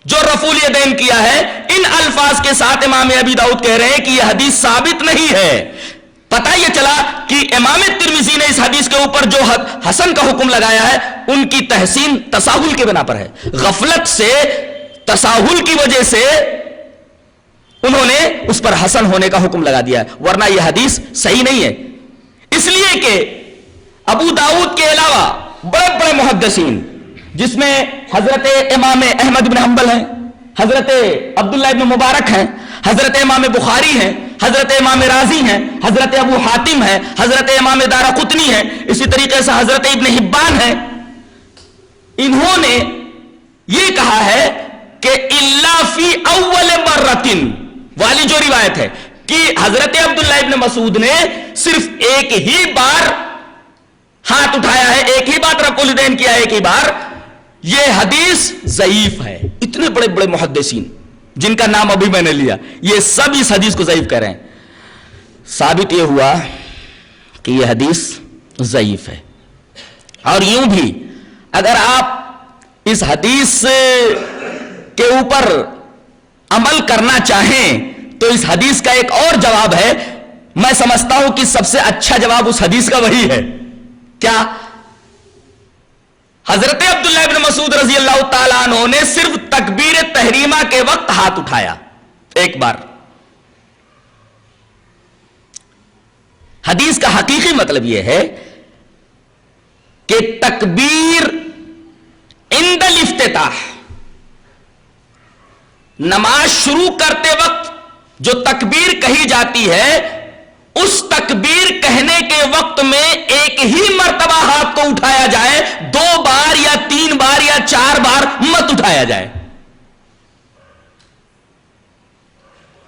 Speaker 2: جو رفع الیدین کیا ہے، ان الفاظ کے ساتھ امام ابی داؤد کہہ رہے ہیں کہ یہ حدیث ثابت نہیں ہے۔ پتہ یہ چلا کہ امام ترمذی نے اس حدیث کے اوپر جو حسن کا حکم لگایا ہے ان کی تحسین تساہل کے بنا پر ہے، غفلت سے، تساہل کی وجہ سے انہوں نے اس پر حسن ہونے کا حکم لگا دیا ہے، ورنہ یہ حدیث صحیح نہیں ہے۔ اس لیے کہ ابو داؤد کے علاوہ بڑے بڑے محدثین، جس میں حضرت امام احمد بن حنبل ہیں، حضرت عبداللہ ابن مبارک ہیں، حضرت امام بخاری ہیں، حضرت امام رازی ہیں، حضرت ابو حاتم ہیں، حضرت امام دارقطنی ہیں، اسی طریقے سے حضرت ابن حبان ہیں، انہوں نے یہ کہا ہے کہ الا فی اول مرتن والی جو روایت ہے کہ حضرت عبداللہ ابن مسعود نے صرف ایک ہی بار ہاتھ اٹھایا ہے، ایک ہی بار رفع الیدین کیا ہے، ایک ہی بار، یہ حدیث ضعیف ہے۔ اتنے بڑے بڑے محدثین جن کا نام ابھی میں نے لیا یہ سب اس حدیث کو ضعیف کہہ رہے ہیں۔ ثابت یہ ہوا کہ یہ حدیث ضعیف ہے۔ اور یوں بھی اگر آپ اس حدیث کے اوپر عمل کرنا چاہیں تو اس حدیث کا ایک اور جواب ہے، میں سمجھتا ہوں کہ سب سے اچھا جواب اس حدیث کا وہی ہے۔ کیا؟ حضرت عبداللہ ابن مسعود رضی اللہ تعالیٰ عنہ نے صرف تکبیر تحریمہ کے وقت ہاتھ اٹھایا ایک بار۔ حدیث کا حقیقی مطلب یہ ہے کہ تکبیر عند الافتتاح، نماز شروع کرتے وقت جو تکبیر کہی جاتی ہے اس تکبیر کہنے کے وقت میں ایک ہی مرتبہ ہاتھ کو اٹھایا جائے، 2 بار یا 3 بار یا 4 بار مت اٹھایا جائے۔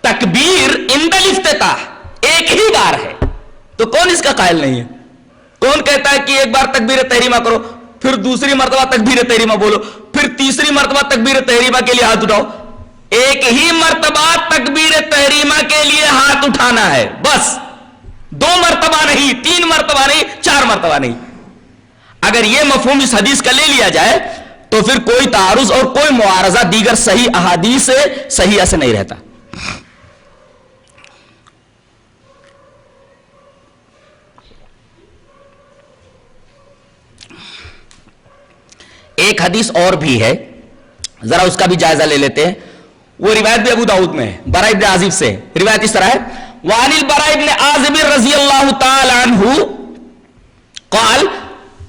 Speaker 2: تکبیر عند الافتتاح ایک ہی بار ہے، تو کون اس کا قائل نہیں ہے؟ کون کہتا ہے کہ ایک بار تکبیر تحریمہ کرو، پھر دوسری مرتبہ تکبیر تحریمہ بولو، پھر تیسری مرتبہ تکبیر تحریمہ کے لیے ہاتھ اٹھاؤ؟ ایک ہی مرتبہ تکبیر تحریمہ کے لیے ہاتھ اٹھانا ہے، بس 2 مرتبہ نہیں، 3 مرتبہ نہیں، 4 مرتبہ نہیں۔ اگر یہ مفہوم اس حدیث کا لے لیا جائے تو پھر کوئی تعارض اور کوئی معارضہ دیگر صحیح احادیث سے صحیح سے نہیں رہتا۔ ایک حدیث اور بھی ہے، ذرا اس کا بھی جائزہ لے لیتے ہیں۔ وہ روایت بھی ابو داؤد میں ہے، برا ابن عازب سے روایت اس طرح ہے، وعن البراء ابن عازب رضی اللہ تعالی عنہ قال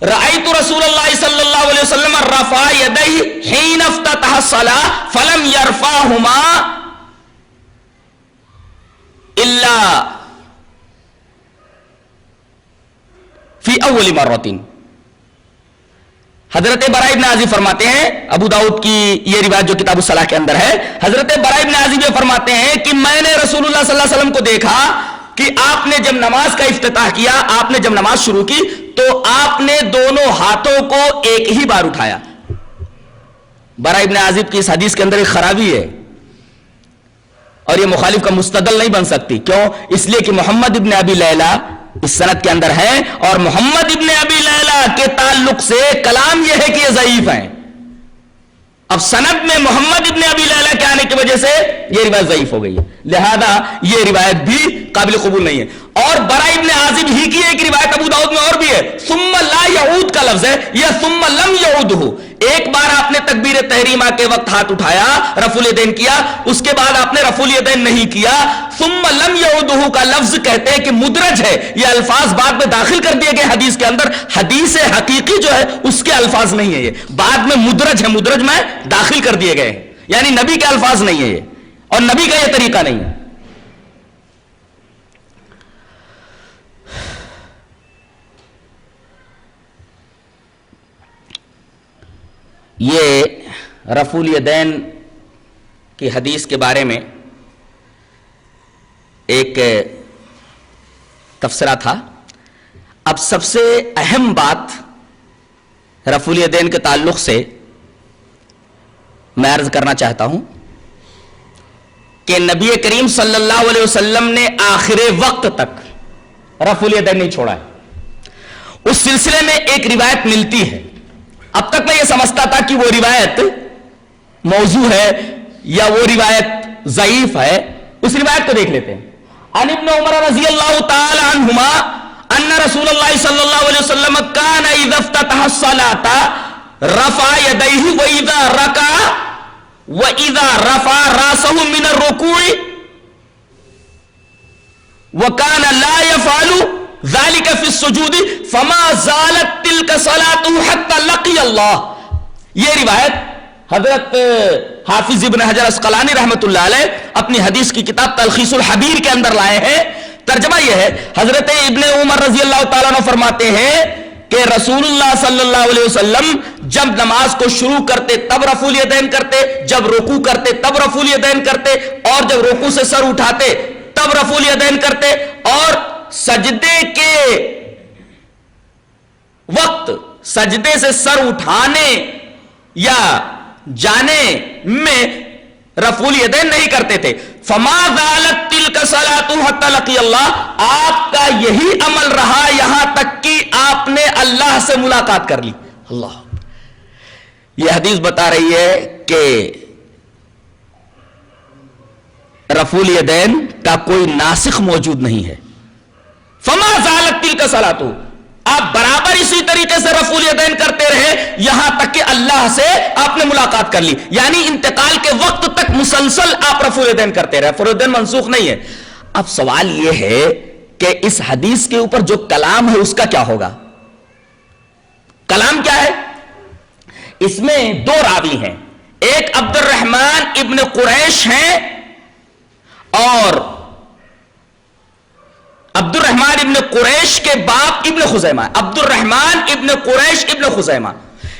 Speaker 2: رأيت رسول الله صلى الله عليه وسلم رفع يديه حين افتتح الصلاة فلم يرفعهما إلا في أول مرة. حضرت براء ابن عازب فرماتے ہیں، ابو داؤد کی یہ روایت جو کتاب الصلاح کے اندر ہے، حضرت براء ابن عازب یہ فرماتے ہیں کہ میں نے رسول اللہ صلی اللہ علیہ وسلم کو دیکھا کہ آپ نے جب نماز کا افتتاح کیا، آپ نے جب نماز شروع کی تو آپ نے دونوں ہاتھوں کو ایک ہی بار اٹھایا. براء ابن عازب کی اس حدیث کے اندر ایک خرابی ہے اور یہ مخالف کا مستدل نہیں بن سکتی. کیوں؟ اس لیے کہ محمد ابن ابی لیلہ اس سند کے اندر ہے اور محمد ابن ابی لیلہ کے تعلق سے کلام یہ ہے کہ یہ ضعیف ہیں. اب سند میں محمد ابن ابی لیلہ کے آنے کی وجہ سے یہ روایت ضعیف ہو گئی ہے، لہذا یہ روایت بھی قابل قبول نہیں ہے. اور براء ابن عازب ہی کی ایک روایت ابو داؤد میں اور بھی ہے، ثم لا یعود کا لفظ ہے یا ثم لم یعودہ. ایک بار آپ نے تکبیر تحریمہ کے وقت ہاتھ اٹھایا، رفع الیدین کیا، اس کے بعد آپ نے رفع الیدین نہیں کیا. ثم لم یعودہ کا لفظ کہتے ہیں کہ مدرج ہے، یہ الفاظ بعد میں داخل کر دیے گئے حدیث کے اندر. حدیث حقیقی جو ہے اس کے الفاظ نہیں ہے، یہ بعد میں مدرج ہے، مدرج میں داخل کر دیے گئے ہیں، یعنی نبی کے الفاظ نہیں ہے یہ اور نبی کا یہ طریقہ نہیں ہے. یہ رفع الیدین کی حدیث کے بارے میں ایک تفسیرہ تھا. اب سب سے اہم بات رفع الیدین کے تعلق سے میں عرض کرنا چاہتا ہوں کہ نبی کریم صلی اللہ علیہ وسلم نے آخر وقت تک رفع الیدین نہیں چھوڑا ہے. اس سلسلے میں ایک روایت ملتی ہے، اب تک میں یہ سمجھتا تھا کہ وہ روایت موضوع ہے یا وہ روایت ضعیف ہے. اس روایت کو دیکھ لیتے ہیں. عن ابن عمر رضی اللہ تعالی عنہما ان رسول اللہ صلی اللہ علیہ وسلم کان اذا افتتح الصلاة رفع یدیہ واذا رکع واذا رفع راسہ من الرکوع وکان لا يفعل ذالک فی السجود فما زالت تلک صلاته حتی لقی اللہ. یہ روایت حضرت حافظ ابن حجر اسقلانی رحمت اللہ علیہ اپنی حدیث کی کتاب تلخیص الحبیر کے اندر لائے ہیں. ترجمہ یہ ہے، حضرت ابن عمر رضی اللہ تعالیٰ عنہ فرماتے ہیں کہ رسول اللہ صلی اللہ علیہ وسلم جب نماز کو شروع کرتے تب رفع الیدین کرتے، جب رکوع کرتے تب رفع الیدین کرتے، اور جب رکوع سے سر اٹھاتے تب رفع الیدین کرتے، اور سجدے کے وقت سجدے سے سر اٹھانے یا جانے میں رفع الیدین نہیں کرتے تھے. فما زالت تلک صلاۃ حتی لقی اللہ، آپ کا یہی عمل رہا یہاں تک کہ آپ نے اللہ سے ملاقات کر لی. اللہ، یہ حدیث بتا رہی ہے کہ رفع الیدین کا کوئی ناسخ موجود نہیں ہے. فما زالت تلک صلاۃ، آپ برابر اسی طریقے سے رفع الیدین کرتے رہے یہاں تک کہ اللہ سے آپ نے ملاقات کر لی، یعنی انتقال کے وقت تک مسلسل آپ رفع الیدین کرتے رہے. رفع الیدین منسوخ نہیں ہے. اب سوال یہ ہے کہ اس حدیث کے اوپر جو کلام ہے اس کا کیا ہوگا؟ کلام کیا ہے؟ اس میں دو راوی ہیں، ایک عبد الرحمن ابن قریش ہیں اور عبد الرحمن ابن قریش کے باپ ابن خزیمہ، عبد الرحمن ابن قریش ابن خزیمہ.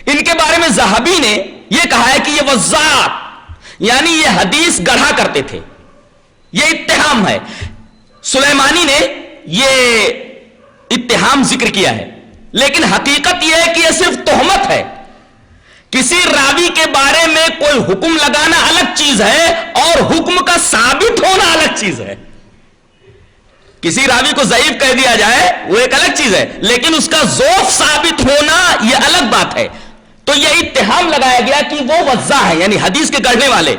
Speaker 2: ان کے بارے میں ذہبی نے یہ کہا ہے کہ یہ وضاعت، یعنی یہ حدیث گڑھا کرتے تھے، یہ اتہام ہے. سلیمانی نے یہ اتہام ذکر کیا ہے، لیکن حقیقت یہ ہے کہ یہ صرف تہمت ہے. کسی راوی کے بارے میں کوئی حکم لگانا الگ چیز ہے اور حکم کا ثابت ہونا الگ چیز ہے. کسی راوی کو ضعیف کہہ دیا جائے وہ ایک الگ چیز ہے، لیکن اس کا ضعف ثابت ہونا یہ الگ بات ہے. تو یہ اتہام لگایا گیا کہ وہ وضاع ہے، یعنی حدیث کے گڑھنے والے،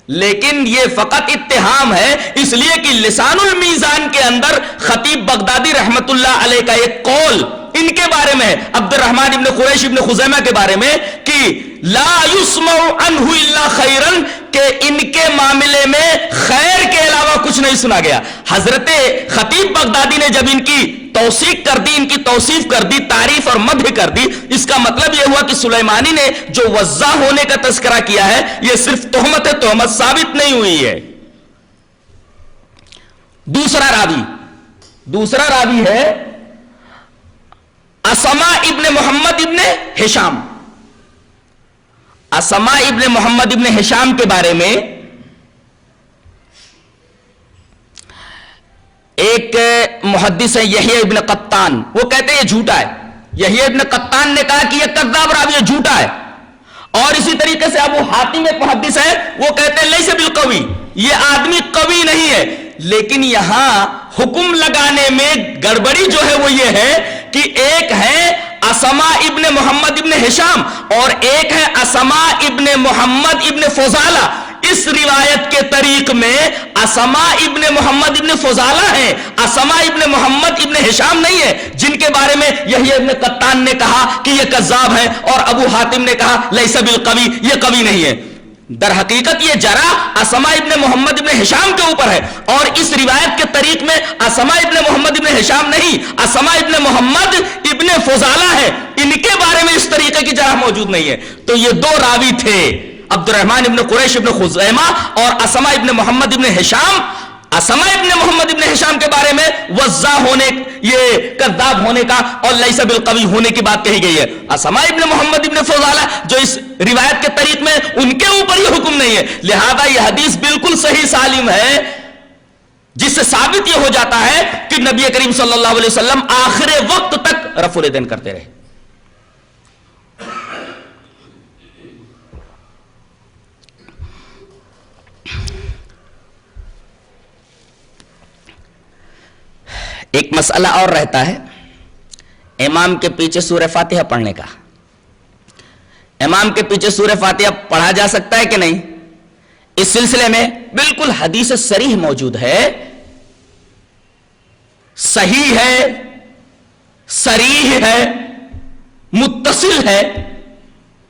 Speaker 2: لیکن یہ فقط اتہام ہے، اس لیے کہ لسان المیزان کے اندر خطیب بغدادی رحمت اللہ علیہ کا ایک قول ان کے بارے میں، عبد الرحمن ابن قریش ابن خزیمہ کے بارے میں، کہ لا یسمع عنہ الا خیرا، کہ ان کے معاملے میں خیر کے علاوہ کچھ نہیں سنا گیا. حضرت خطیب بغدادی نے جب ان کی توثیق کر دی، ان کی توصیف کر دی، تعریف اور مدح کر دی، اس کا مطلب یہ ہوا کہ سلیمانی نے جو وضاح ہونے کا تذکرہ کیا ہے یہ صرف تہمت ہے، تہمت ثابت نہیں ہوئی ہے. دوسرا راوی ہے اسما ابن محمد ابن ہشام. اسما ابن محمد ابن ہشام کے بارے میں ایک محدث ہے یحییٰ ابن قطان، وہ کہتے ہیں یہ جھوٹا ہے. یحییٰ ابن قطان نے کہا کہ یہ کذاب راوی ہے، جھوٹا ہے. اور اسی طریقے سے ابو حاتم ایک محدث ہے، وہ کہتے ہیں لیس بالقوی، یہ آدمی قوی نہیں ہے. لیکن یہاں حکم لگانے میں گڑبڑی جو ہے وہ یہ ہے کہ ایک ہے اسما ابن محمد ابن ہشام اور ایک ہے اسما ابن محمد ابن فضالہ. اس روایت کے طریق میں اسما ابن محمد ابن فضالہ ہیں، اسما ابن محمد ابن ہشام نہیں ہے، جن کے بارے میں یحییٰ ابن قطان نے کہا کہ یہ کذاب ہے اور ابو حاتم نے کہا لیس بالقوی، یہ قوی نہیں ہے. در حقیقت یہ جرح اسما ابن محمد ابن ہشام کے اوپر ہے، اور اس روایت کے طریق میں اسما ابن محمد ابن ہشام نہیں، اسما ابن محمد ابن فضالہ ہے. ان کے بارے میں اس طریقے کی جرح موجود نہیں ہے. تو یہ دو راوی تھے، عبد الرحمن ابن قریش ابن خزیمہ اور اسما ابن محمد ابن ہشام. اسما ابن محمد ابن ہشام کے بارے میں وضاح ہونے، یہ کذاب ہونے کا اور لیس بالقوی ہونے کی بات کہی گئی ہے. اسما ابن محمد ابن فضالہ جو اس روایت کے طریق میں، ان کے اوپر یہ حکم نہیں ہے. لہذا یہ حدیث بالکل صحیح سالم ہے، جس سے ثابت یہ ہو جاتا ہے کہ نبی کریم صلی اللہ علیہ وسلم آخر وقت تک رفع الیدین کرتے رہے. ایک مسئلہ اور رہتا ہے امام کے پیچھے سورہ فاتحہ پڑھنے کا. امام کے پیچھے سورہ فاتحہ پڑھا جا سکتا ہے کہ نہیں؟ اس سلسلے میں بالکل حدیث صریح موجود ہے، صحیح ہے، صریح ہے، متصل ہے،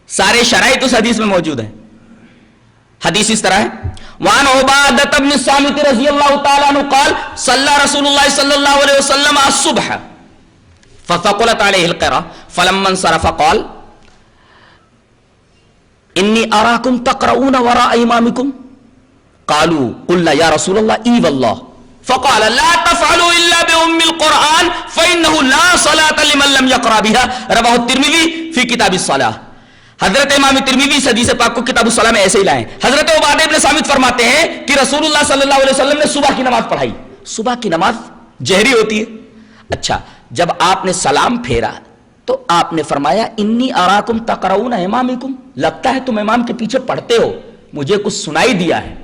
Speaker 2: سارے شرائط اس حدیث میں موجود ہیں. حدیث اس طرح ہے، وعن عبادة بن الصامت رضی اللہ تعالیٰ عنہ قال صلی رسول اللہ صلی اللہ علیہ وسلم الصبح فثقلت علیہ القراءة فلما انصرف قال انی اراکم تقرؤون وراء امامکم قالوا قلنا یا رسول اللہ ای واللہ فقال لا تفعلوا الا بأم القرآن فإنه لا صلاة لمن لم يقرأ بها رواہ الترمذی فی کتاب الصلاة. حضرت امام ترمذی اس حدیث پاک کو کتاب الصلاة میں ایسے ہی لائے. حضرت عبادہ ابن صامت فرماتے ہیں کہ رسول اللہ صلی اللہ علیہ وسلم نے صبح کی نماز پڑھائی. صبح کی نماز جہری ہوتی ہے. اچھا، جب آپ نے سلام پھیرا تو آپ نے فرمایا انی اراکم تقرؤون امامکم، لگتا ہے تم امام کے پیچھے پڑھتے ہو، مجھے کچھ سنائی دیا ہے،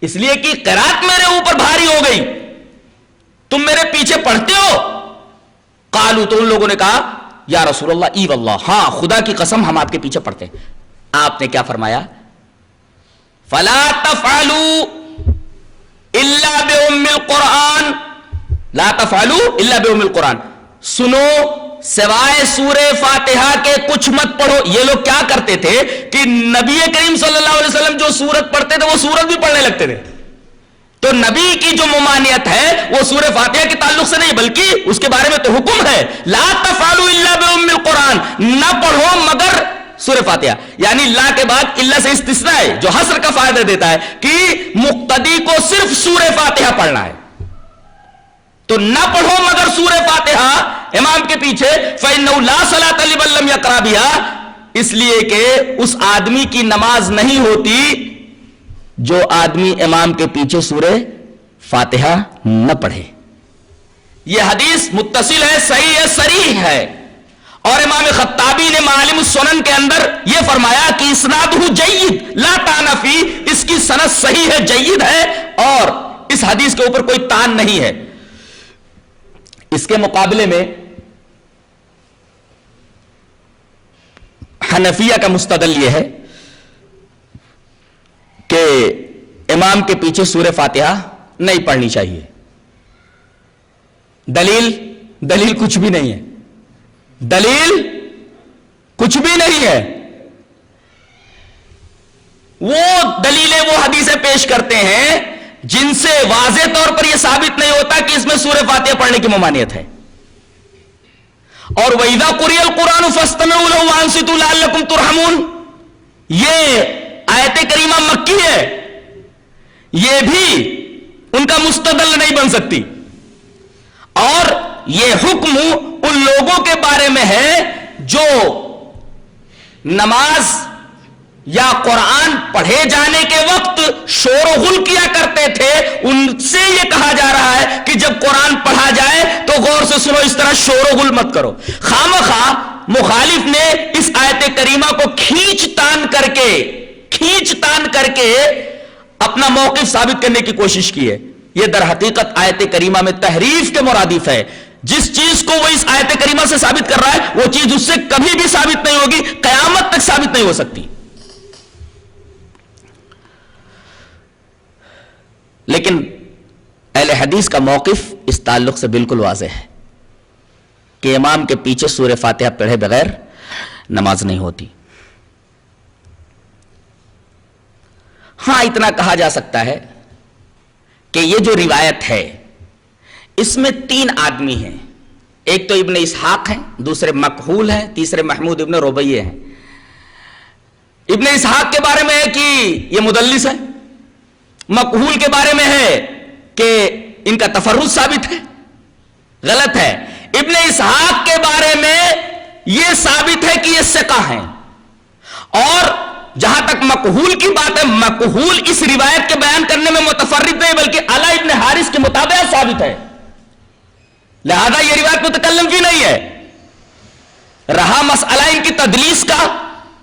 Speaker 2: اس لیے کہ قرات میرے اوپر بھاری ہو گئی، تم میرے پیچھے پڑھتے ہو. قالوا، تو ان لوگوں نے کہا یا رسول اللہ ای واللہ، ہاں خدا کی قسم ہم آپ کے پیچھے پڑھتے ہیں. آپ نے کیا فرمایا؟ فلا تفعلوا الا بأم القرآن، لا تفعلوا الا بأم القرآن، سنو سوائے سورہ فاتحہ کے کچھ مت پڑھو. یہ لوگ کیا کرتے تھے کہ نبی کریم صلی اللہ علیہ وسلم جو سورت پڑھتے تھے وہ سورت بھی پڑھنے لگتے تھے. تو نبی کی جو ممانعت ہے وہ سورہ فاتحہ کے تعلق سے نہیں، بلکہ اس کے بارے میں تو حکم ہے لا تفعلوا الا بأم القرآن، نہ پڑھو مگر سورہ فاتحہ. یعنی لا کے بعد اللہ سے استثناء ہے جو حصر کا فائدہ دیتا ہے کہ مقتدی کو صرف سورہ فاتحہ پڑھنا ہے. تو نہ پڑھو مگر سورہ فاتحہ امام کے پیچھے، فإنه لا صلاة لمن لم يقرأ بها، اس لیے کہ اس آدمی کی نماز نہیں ہوتی جو آدمی امام کے پیچھے سورہ فاتحہ نہ پڑھے. یہ حدیث متصل ہے، صحیح ہے، صریح ہے. اور امام خطابی نے معالم السنن کے اندر یہ فرمایا کہ اسنادہ جید لا طعن فی، اس کی سند صحیح ہے، جید ہے، اور اس حدیث کے اوپر کوئی طعن نہیں ہے. اس کے مقابلے میں حنفیہ کا مستدل یہ ہے کہ امام کے پیچھے سورہ فاتحہ نہیں پڑھنی چاہیے. دلیل کچھ بھی نہیں ہے، دلیل کچھ بھی نہیں ہے. وہ دلیلیں وہ حدیثیں پیش کرتے ہیں جن سے واضح طور پر یہ ثابت نہیں ہوتا کہ اس میں سورہ فاتحہ پڑھنے کی ممانعت ہے. اور وَإِذَا قُرِئَ الْقُرْآنُ فَاسْتَمِعُوا لَهُ وَأَنصِتُوا لَعَلَّكُمْ تُرْحَمُونَ. یہ آیت کریمہ مکی ہے, یہ بھی ان کا مستدل نہیں بن سکتی. اور یہ حکم ان لوگوں کے بارے میں ہے جو نماز یا قرآن پڑھے جانے کے وقت شور و غل کیا کرتے تھے. ان سے یہ کہا جا رہا ہے کہ جب قرآن پڑھا جائے تو غور سے سنو, اس طرح شور و غل مت کرو. خامخواہ مخالف نے اس آیت کریمہ کو کھینچ تان کر کے اپنا موقف ثابت کرنے کی کوشش کی ہے. یہ در حقیقت آیت کریمہ میں تحریف کے مرادف ہے. جس چیز کو وہ اس آیت کریمہ سے ثابت کر رہا ہے وہ چیز اس سے کبھی بھی ثابت نہیں ہوگی, قیامت تک ثابت نہیں ہو سکتی. لیکن اہل حدیث کا موقف اس تعلق سے بالکل واضح ہے کہ امام کے پیچھے سورہ فاتحہ پڑھے بغیر نماز نہیں ہوتی. ہاں اتنا کہا جا سکتا ہے کہ یہ جو روایت ہے اس میں 3 آدمی ہیں. ایک تو ابن اسحاق ہیں, دوسرے مکحول ہیں, تیسرے محمود ابن ربیع ہیں. ابن اسحاق کے بارے میں ہے کہ یہ مدلس ہے, مکحول کے بارے میں ہے کہ ان کا تفرد ثابت ہے, غلط ہے. ابن اسحاق کے بارے میں یہ ثابت ہے کہ یہ ثقہ ہیں. اور جہاں تک مکحول کی بات ہے, مکحول اس روایت کے بیان کرنے میں متفرد نہیں بلکہ علا ابن حارث کے مطابق ثابت ہے, لہذا یہ روایت متکلم کی نہیں ہے. رہا مسئلہ ان کی تدلیس کا,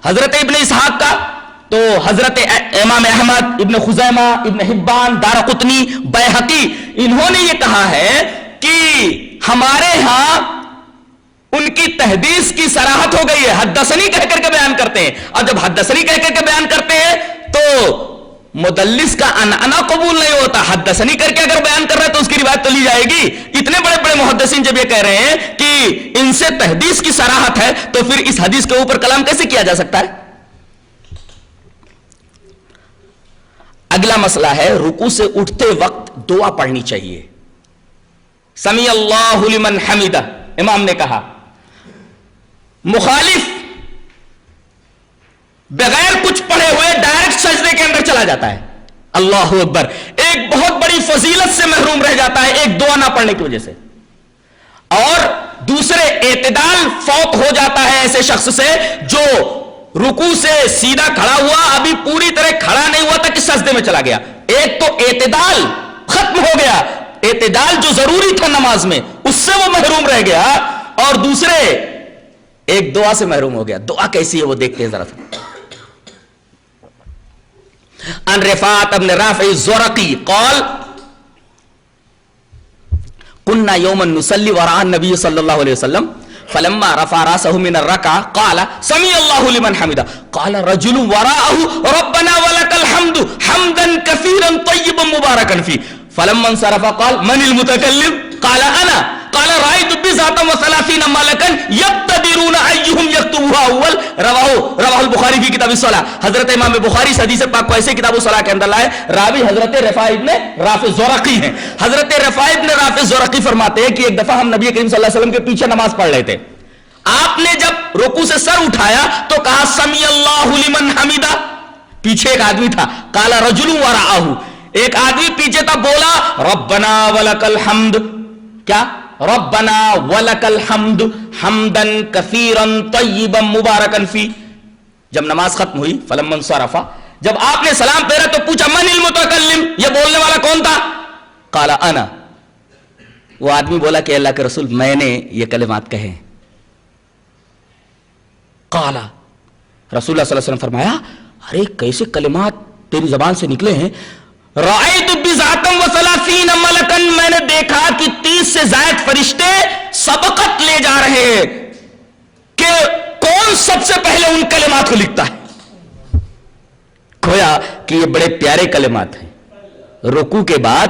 Speaker 2: حضرت ابن اسحاق کا, تو حضرت امام احمد, ابن خزیمہ, ابن حبان, دارقطنی, بیہقی, انہوں نے یہ کہا ہے کہ ہمارے ہاں ان کی تحدیث کی صراحت ہو گئی ہے, حدثنی کہہ کر کے بیان کرتے ہیں. اور جب حدثنی کہہ کر کے بیان کرتے ہیں تو مدلس کا انعنا قبول نہیں ہوتا. حدثنی کر کے اگر بیان کر رہے تو اس کی روایت تو لی جائے گی. اتنے بڑے بڑے محدثین جب یہ کہہ رہے ہیں کہ ان سے تحدیث کی صراحت ہے تو پھر اس حدیث کے اوپر کلام کیسے کیا جا سکتا ہے؟ اگلا مسئلہ ہے, رکوع سے اٹھتے وقت دعا پڑھنی چاہیے. سمیع اللہ لمن حمدہ امام نے کہا. مخالف بغیر کچھ پڑھے ہوئے ڈائریکٹ سجدے کے اندر چلا جاتا ہے, اللہ اکبر, ایک بہت بڑی فضیلت سے محروم رہ جاتا ہے ایک دعا نہ پڑھنے کی وجہ سے. اور دوسرے اعتدال فوت ہو جاتا ہے ایسے شخص سے جو رکوع سے سیدھا کھڑا ہوا, ابھی پوری طرح کھڑا نہیں ہوا تھا کہ سجدے میں چلا گیا. ایک تو اعتدال ختم ہو گیا, اعتدال جو ضروری تھا نماز میں اس سے وہ محروم رہ گیا, اور دوسرے ایک دعا سے محروم ہو گیا. دعا کیسی ہے وہ دیکھتے ہیں ذرا سا. ان رفاعت ابن رافع الزرقی قال كنا يوما نصلي وراء النبي صلى الله عليه وسلم فلما رفع راسه من الركعه قال سمع الله لمن حمده قال رجل وراءه ربنا ولك الحمد حمدا كثيرا طيبا مباركا فيه فلما انصرف قال من المتكلم قال انا قال رأيت بذات وثلاثين ملكا يقتدرون ايهم يكتبها اول رواه البخاری فی کتاب الصلاۃ. حضرت امام بخاری اس حدیث پاک کو ایسے کتاب الصلاۃ کے اندر لائے. راوی حضرت رفاع ابن رافع الزرقی ہیں. حضرت رفاع ابن رافع الزرقی فرماتے ہیں کہ ایک دفعہ ہم نبی کریم صلی اللہ علیہ وسلم کے پیچھے نماز پڑھ رہے تھے. آپ نے جب رکوع سے سر اٹھایا تو کہا سمیع اللہ لمن حمدہ. پیچھے ایک آدمی تھا, قال رجل وراءہ, ایک آدمی پیچھے تھا, بولا ربنا ولک الحمد. کیا؟ ربنا ولک الحمد حمدا کثیرا طیبا مبارکا فی. جب نماز ختم ہوئی فلما انصرف, جب آپ نے سلام پھیرا تو پوچھا من المتکلم, یہ بولنے والا کون تھا؟ قال انا, وہ آدمی بولا کہ اللہ کے رسول میں نے یہ کلمات کہے. قال رسول اللہ صلی اللہ علیہ وسلم فرمایا ارے کیسے کلمات تیری زبان سے نکلے ہیں؟ رأیت بذاتم وثلاثین ملکا, میں نے دیکھا کہ 30 سے زائد فرشتے سبقت لے جا رہے ہیں کہ کون سب سے پہلے ان کلمات کو لکھتا ہے. گویا کہ یہ بڑے پیارے کلمات ہیں. رکوع کے بعد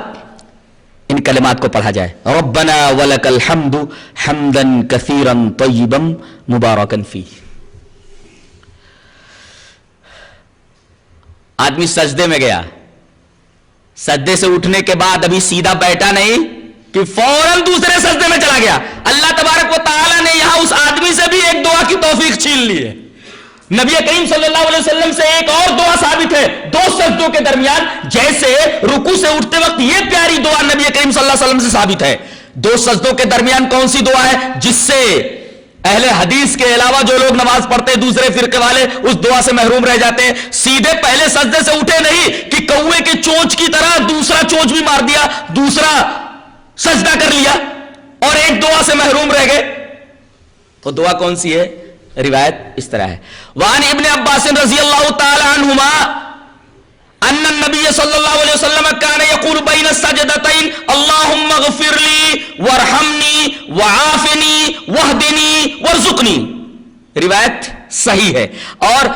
Speaker 2: ان کلمات کو پڑھا جائے, ربنا ولک الحمد حمدا کثیرا طیبا مبارکا فیہ. آدمی سجدے میں گیا, سجدے سے اٹھنے کے بعد ابھی سیدھا بیٹھا نہیں کہ فوراً دوسرے سجدے میں چلا گیا. اللہ تبارک و تعالی نے یہاں اس آدمی سے بھی ایک دعا کی توفیق چھین لی ہے. نبی کریم صلی اللہ علیہ وسلم سے ایک اور دعا ثابت ہے دو سجدوں کے درمیان, جیسے رکوع سے اٹھتے وقت یہ پیاری دعا نبی کریم صلی اللہ علیہ وسلم سے ثابت ہے. دو سجدوں کے درمیان کون سی دعا ہے جس سے اہل حدیث کے علاوہ جو لوگ نماز پڑھتے ہیں دوسرے فرقے والے اس دعا سے محروم رہ جاتے ہیں؟ سیدھے پہلے سجدے سے اٹھے نہیں کہ کوے کے چونچ کی طرح دوسرا چونچ بھی مار دیا, دوسرا سجدہ کر لیا اور ایک دعا سے محروم رہ گئے. تو دعا کون سی ہے؟ روایت اس طرح ہے. وعن ابن عباس رضی اللہ تعالی عنہما ان النبی صلی اللہ علیہ وسلم کان یقول بین السجدتین اللہم اغفر لی وارحمنی وعافنی واہدنی وارزقنی. روایت صحیح ہے اور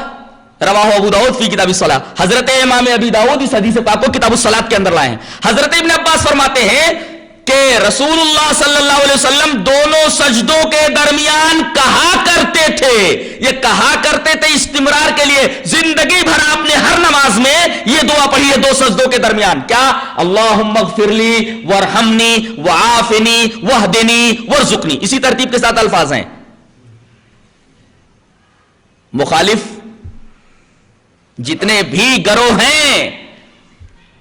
Speaker 2: رواہ ابو داؤد فی کتاب الصلاۃ. حضرت امام ابی داؤد اس حدیث پاک کو کتاب الصلاۃ کے اندر لائے ہیں. حضرت ابن عباس فرماتے ہیں کہ رسول اللہ صلی اللہ علیہ وسلم دونوں سجدوں کے درمیان کہا کرتے تھے. یہ کہا کرتے تھے استمرار کے لیے, زندگی بھر آپ نے ہر نماز میں یہ دعا پڑھی ہے دو سجدوں کے درمیان. کیا؟ اللہم اغفر لی وارحمنی وعافنی واہدنی وارزقنی. اسی ترتیب کے ساتھ الفاظ ہیں. مخالف جتنے بھی گروہ ہیں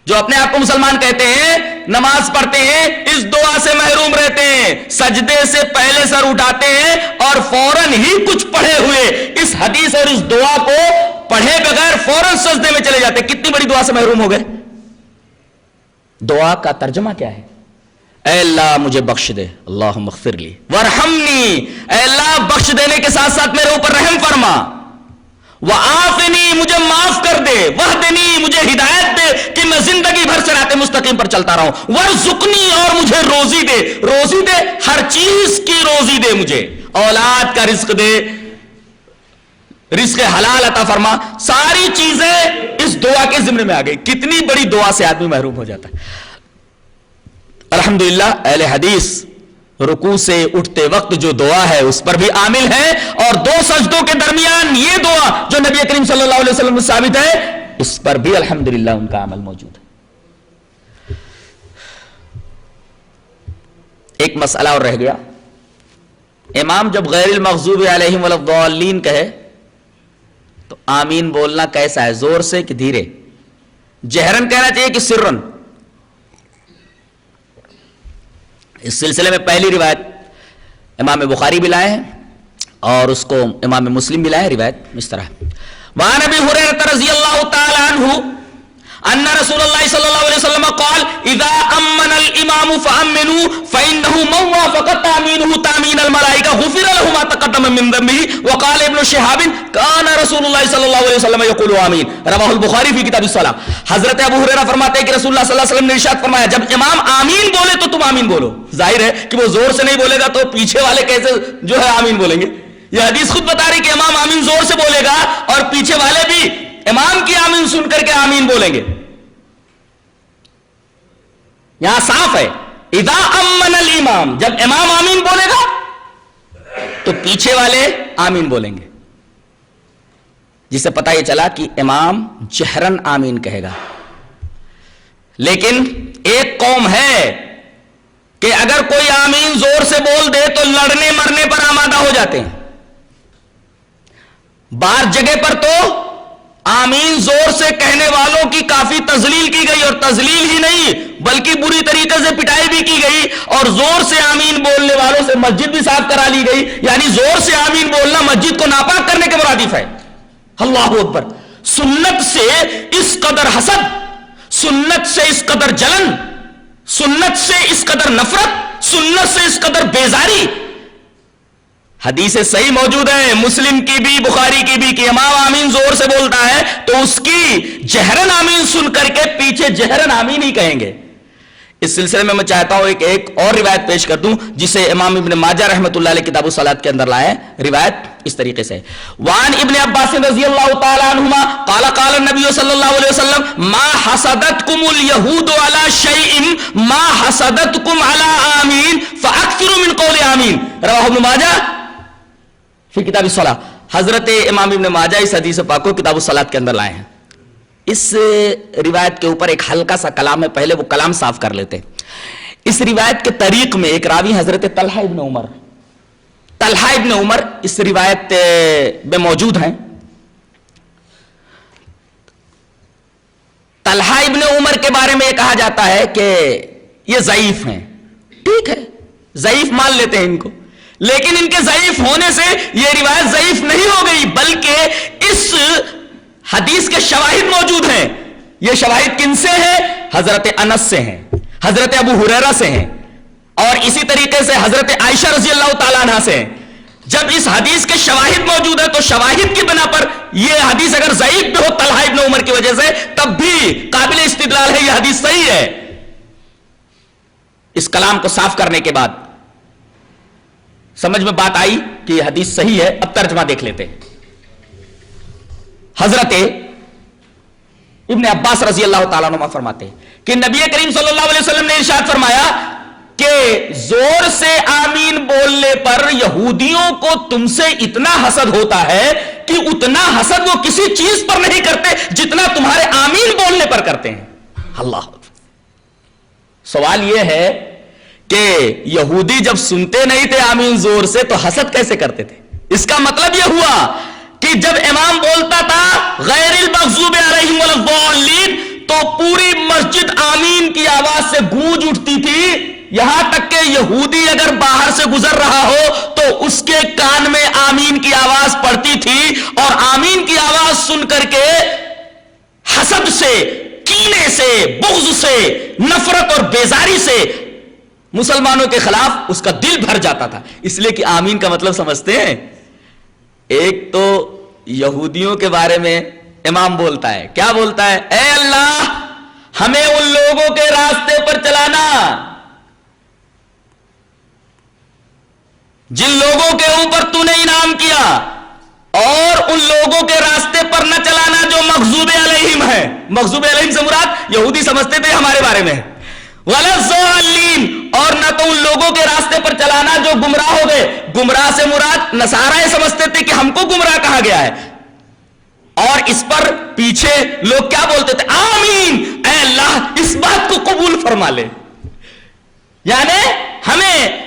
Speaker 2: جو اپنے آپ کو مسلمان کہتے ہیں, نماز پڑھتے ہیں, اس دعا سے محروم رہتے ہیں. سجدے سے پہلے سر اٹھاتے ہیں اور فوراً ہی کچھ پڑھے ہوئے اس حدیث اور اس دعا کو پڑھے بغیر فوراً سجدے میں چلے جاتے ہیں. کتنی بڑی دعا سے محروم ہو گئے. دعا کا ترجمہ کیا ہے؟ اے اللہ مجھے بخش دے, اللہم اغفر لی وارحمنی, اے اللہ بخش دینے کے ساتھ ساتھ میرے اوپر رحم فرما, وعافنی مجھے معاف کر دے, واہدنی مجھے ہدایت دے کہ میں زندگی بھر صراط مستقیم پر چلتا رہوں, وارزقنی اور مجھے روزی دے. روزی دے, ہر چیز کی روزی دے, مجھے اولاد کا رزق دے, رزق حلال عطا فرما. ساری چیزیں اس دعا کے ضمن میں آ گئی. کتنی بڑی دعا سے آدمی محروم ہو جاتا ہے. الحمدللہ اہل حدیث رکوع سے اٹھتے وقت جو دعا ہے اس پر بھی عامل ہے, اور دو سجدوں کے درمیان یہ دعا جو نبی کریم صلی اللہ علیہ وسلم سے ثابت ہے اس پر بھی الحمدللہ ان کا عمل موجود ہے. ایک مسئلہ اور رہ گیا. امام جب غیر المغضوب علیہم ولا الضالین کہے تو آمین بولنا کیسا ہے؟ زور سے کہ دھیرے؟ جہرن کہنا چاہیے کہ سرن؟ اس سلسلے میں پہلی روایت امام بخاری بھی لائے ہیں اور اس کو امام مسلم بھی لائے ہیں. روایت اس طرح ہے. وعن ابی ہریرہ رضی اللہ تعالی عنہ ان رسول اللہ صلی اللہ علیہ وسلم قال اذا امن الامام فامنوا فانه من وافق تامينه تامين الملائكه غفر له ما تقدم من ذنبه. وقال ابن شهاب كان رسول الله صلى الله عليه وسلم يقول امين. رواه البخاری فی کتاب الصلاۃ. حضرت ابو ہریرہ فرماتے ہیں کہ رسول اللہ صلی اللہ علیہ وسلم نے ارشاد فرمایا جب امام آمین بولے تو تم آمین بولو. ظاہر ہے کہ وہ زور سے نہیں بولے گا تو پیچھے والے کیسے جو ہے آمین بولیں گے. یہ حدیث خود بتا رہی کہ امام آمین زور سے بولے گا اور پیچھے والے بھی امام کی آمین سن کر کے آمین بولیں گے. یہاں صاف ہے اذا امن الامام, جب امام آمین بولے گا تو پیچھے والے آمین بولیں گے, جس سے پتہ یہ چلا کہ امام جہرن آمین کہے گا. لیکن ایک قوم ہے کہ اگر کوئی آمین زور سے بول دے تو لڑنے مرنے پر آمادہ ہو جاتے ہیں. بار جگہ پر تو آمین زور سے کہنے والوں کی کافی تذلیل کی گئی, اور تذلیل ہی نہیں بلکہ بری طریقے سے پٹائی بھی کی گئی, اور زور سے آمین بولنے والوں سے مسجد بھی صاف کرا لی گئی. یعنی زور سے آمین بولنا مسجد کو ناپاک کرنے کے مرادف ہے. اللہ اکبر. سنت سے اس قدر حسد, سنت سے اس قدر جلن, سنت سے اس قدر نفرت, سنت سے اس قدر بیزاری. حدیث صحیح موجود ہے, مسلم کی بھی بخاری کی بھی, کہ امام آمین زور سے بولتا ہے تو اس کی جہرن آمین سن کر کے پیچھے جہرن آمین ہی کہیں گے. اس سلسلے میں چاہتا ہوں ایک اور روایت پیش کر دوں جسے امام ابن ماجہ رحمۃ اللہ علیہ کتاب الصلاۃ کے اندر لائے. روایت اس طریقے سے وعن ابن عباس رضی اللہ تعالی عنہما قال قال النبی صلی اللہ علیہ وسلم ما حسدتکم اليہود علی شیء ما حسدتکم علی آمین فاکثروا من قول آمین. رواہ ابن ماجہ فی کتاب الصلاۃ. حضرت امام ابن ماجہ اس حدیث پاک کو کتاب الصلاۃ کے اندر لائے ہیں. اس روایت کے اوپر ایک ہلکا سا کلام ہے، پہلے وہ کلام صاف کر لیتے. اس روایت کے طریق میں ایک راوی حضرت طلحہ ابن عمر اس روایت میں موجود ہیں. طلحہ ابن عمر کے بارے میں یہ کہا جاتا ہے کہ یہ ضعیف ہیں. ٹھیک ہے، ضعیف مان لیتے ہیں ان کو، لیکن ان کے ضعیف ہونے سے یہ روایت ضعیف نہیں ہو گئی، بلکہ اس حدیث کے شواہد موجود ہیں. یہ شواہد کن سے ہیں؟ حضرت انس سے ہیں، حضرت ابو ہریرہ سے ہیں، اور اسی طریقے سے حضرت عائشہ رضی اللہ تعالیٰ عنہ سے ہیں. جب اس حدیث کے شواہد موجود ہیں تو شواہد کی بنا پر یہ حدیث اگر ضعیف بھی ہو طلحہ ابن عمر کی وجہ سے، تب بھی قابل استدلال ہے، یہ حدیث صحیح ہے. اس کلام کو صاف کرنے کے بعد سمجھ میں بات آئی کہ یہ حدیث صحیح ہے. اب ترجمہ دیکھ لیتے ہیں. حضرت ابن عباس رضی اللہ تعالیٰ عنہ فرماتے ہیں کہ نبی کریم صلی اللہ علیہ وسلم نے ارشاد فرمایا کہ زور سے آمین بولنے پر یہودیوں کو تم سے اتنا حسد ہوتا ہے کہ اتنا حسد وہ کسی چیز پر نہیں کرتے جتنا تمہارے آمین بولنے پر کرتے ہیں. اللہ. سوال یہ ہے کہ یہودی جب سنتے نہیں تھے آمین زور سے تو حسد کیسے کرتے تھے؟ اس کا مطلب یہ ہوا کہ جب امام بولتا تھا غیر المغضوب علیہم ولا الضالین تو پوری مسجد آمین کی آواز سے گونج اٹھتی تھی، یہاں تک کہ یہودی اگر باہر سے گزر رہا ہو تو اس کے کان میں آمین کی آواز پڑتی تھی، اور آمین کی آواز سن کر کے حسد سے، کینے سے، بغض سے، نفرت اور بیزاری سے مسلمانوں کے خلاف اس کا دل بھر جاتا تھا. اس لیے کہ آمین کا مطلب سمجھتے ہیں؟ ایک تو یہودیوں کے بارے میں امام بولتا ہے، کیا بولتا ہے؟ اے اللہ ہمیں ان لوگوں کے راستے پر چلانا جن لوگوں کے اوپر تو نے انعام کیا، اور ان لوگوں کے راستے پر نہ چلانا جو مغضوب علیہم ہے. مغضوب علیہم سے مراد یہودی سمجھتے تھے ہمارے بارے میں، ولا الضالین، اور نہ تو ان لوگوں کے راستے پر چلانا جو گمراہ ہو گئے. گمراہ سے مراد نصارہ سمجھتے تھے کہ ہم کو گمراہ کہا گیا ہے، اور اس پر پیچھے لوگ کیا بولتے تھے؟ آمین، اے اللہ اس بات کو قبول فرما لے. یعنی ہمیں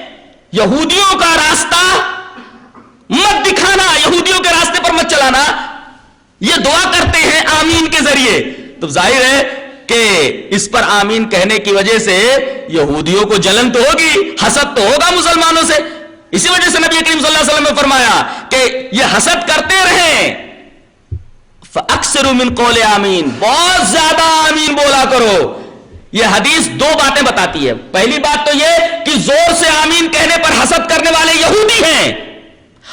Speaker 2: یہودیوں کا راستہ مت دکھانا، یہودیوں کے راستے پر مت چلانا. یہ دعا کرتے ہیں آمین کے ذریعے. تو ظاہر ہے کہ اس پر آمین کہنے کی وجہ سے یہودیوں کو جلن تو ہوگی، حسد تو ہوگا مسلمانوں سے. اسی وجہ سے نبی کریم صلی اللہ علیہ وسلم نے فرمایا کہ یہ حسد کرتے رہیں، فَأَكْثِرُوا مِنْ قَوْلِ آمین، بہت زیادہ آمین بولا کرو. یہ حدیث دو باتیں بتاتی ہے. پہلی بات تو یہ کہ زور سے آمین کہنے پر حسد کرنے والے یہودی ہیں،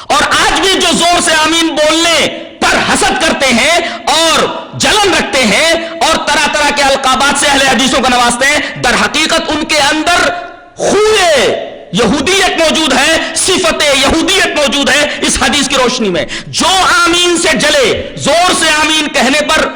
Speaker 2: اور آج بھی جو زور سے آمین بولنے پر حسد کرتے ہیں اور جلن رکھتے ہیں اور طرح طرح کے القابات سے اہل حدیثوں کو نوازتے ہیں، در حقیقت ان کے اندر خوئے یہودیت موجود ہے، صفت یہودیت موجود ہے. اس حدیث کی روشنی میں جو آمین سے جلے، زور سے آمین کہنے پر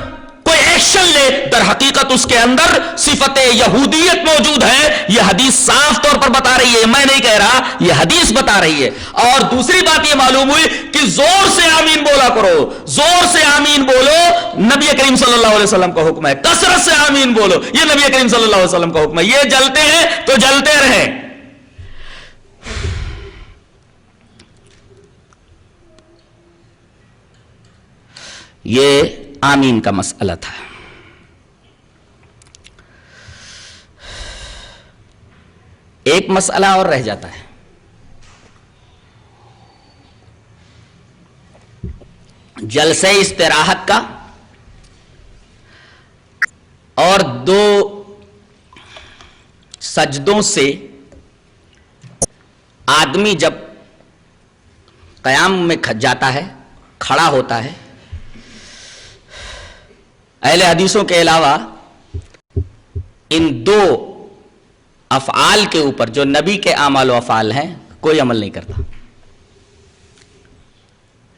Speaker 2: کوئی ایکشن لے، در حقیقت اس کے اندر صفت یہودیت موجود ہے. یہ حدیث صاف طور پر بتا رہی ہے، میں نہیں کہہ رہا، یہ حدیث بتا رہی ہے. اور دوسری بات یہ معلوم ہوئی کہ زور سے آمین بولا کرو، زور سے آمین بولو نبی کریم صلی اللہ علیہ وسلم کا حکم ہے. کثرت سے آمین بولو، یہ نبی کریم صلی اللہ علیہ وسلم کا حکم ہے. یہ جلتے ہیں تو جلتے رہیں. یہ آمین کا مسئلہ تھا. ایک مسئلہ اور رہ جاتا ہے. جلسے استراحت کا اور دو سجدوں سے آدمی جب قیام میں جاتا ہے، کھڑا ہوتا ہے، اہل حدیثوں کے علاوہ ان دو افعال کے اوپر جو نبی کے اعمال و افعال ہیں کوئی عمل نہیں کرتا.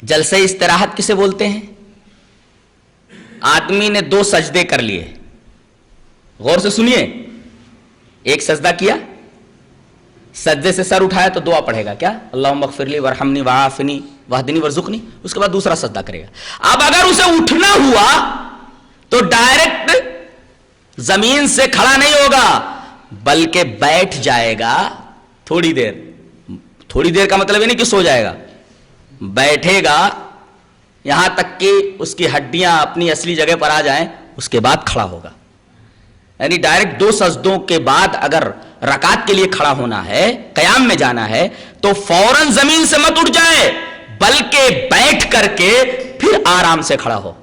Speaker 2: جلسے استراحت کسے بولتے ہیں؟ آدمی نے دو سجدے کر لیے، غور سے سنیے، ایک سجدہ کیا، سجدے سے سر اٹھایا تو دعا پڑھے گا، کیا؟ اللہم اغفر لی وارحمنی وعافنی واہدنی وارزقنی. اس کے بعد دوسرا سجدہ کرے گا. اب اگر اسے اٹھنا ہوا تو ڈائریکٹ زمین سے کھڑا نہیں ہوگا بلکہ بیٹھ جائے گا تھوڑی دیر. تھوڑی دیر کا مطلب یہ نہیں کہ سو جائے گا, بیٹھے گا یہاں تک کہ اس کی ہڈیاں اپنی اصلی جگہ پر آ جائیں, اس کے بعد کھڑا ہوگا. یعنی ڈائریکٹ 2 سجدوں کے بعد اگر رکعت کے لیے کھڑا ہونا ہے, قیام میں جانا ہے, تو فوراً زمین سے مت اٹھ جائے بلکہ بیٹھ کر کے پھر آرام سے کھڑا ہو.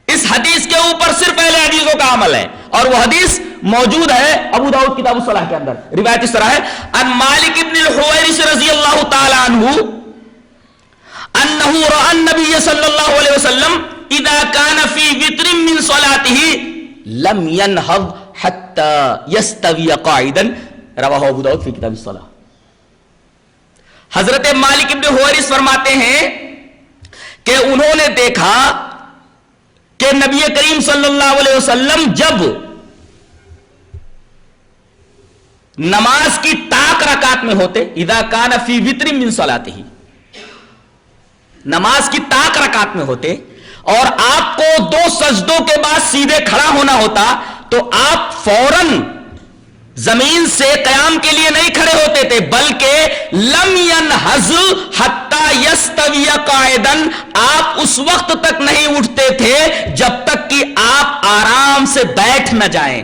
Speaker 2: اس حدیث کے اوپر صرف اہل حدیثوں کا عمل ہے, اور وہ حدیث موجود ہے ابو داؤد کتاب الصلاۃ کے اندر. روایت اس طرح ہے, ان مالک ابن الحویرث رضی اللہ تعالی عنہ انه راى النبي صلی اللہ علیہ وسلم اذا كان في وتر من صلاته لم ينهض حتى يستوي قاعدا. رواه ابو داؤد فی کتاب الصلاۃ. حضرت مالک ابن حویرث فرماتے ہیں کہ انہوں نے دیکھا کہ نبی کریم صلی اللہ علیہ وسلم جب نماز کی طاق رکعت میں ہوتے, اذا کان فی وتر من صلاتہ, نماز کی طاق رکعت میں ہوتے اور آپ کو 2 سجدوں کے بعد سیدھے کھڑا ہونا ہوتا, تو آپ فوراً زمین سے قیام کے لیے نہیں کھڑے ہوتے تھے بلکہ لم ينہض حتی یستوی قاعدا, آپ اس وقت تک نہیں اٹھتے تھے جب تک کہ آپ آرام سے بیٹھ نہ جائیں.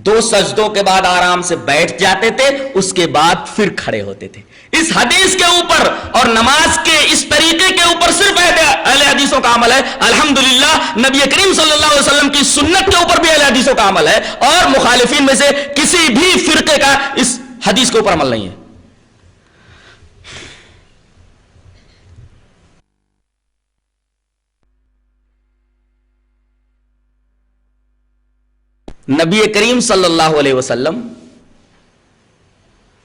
Speaker 2: 2 سجدوں کے بعد آرام سے بیٹھ جاتے تھے, اس کے بعد پھر کھڑے ہوتے تھے. اس حدیث کے اوپر اور نماز کے اس طریقے کے اوپر صرف اہل حدیثوں کا عمل ہے. الحمدللہ نبی کریم صلی اللہ علیہ وسلم کی سنت کے اوپر بھی اہل حدیثوں کا عمل ہے, اور مخالفین میں سے کسی بھی فرقے کا اس حدیث کے اوپر عمل نہیں ہے. نبی کریم صلی اللہ علیہ وسلم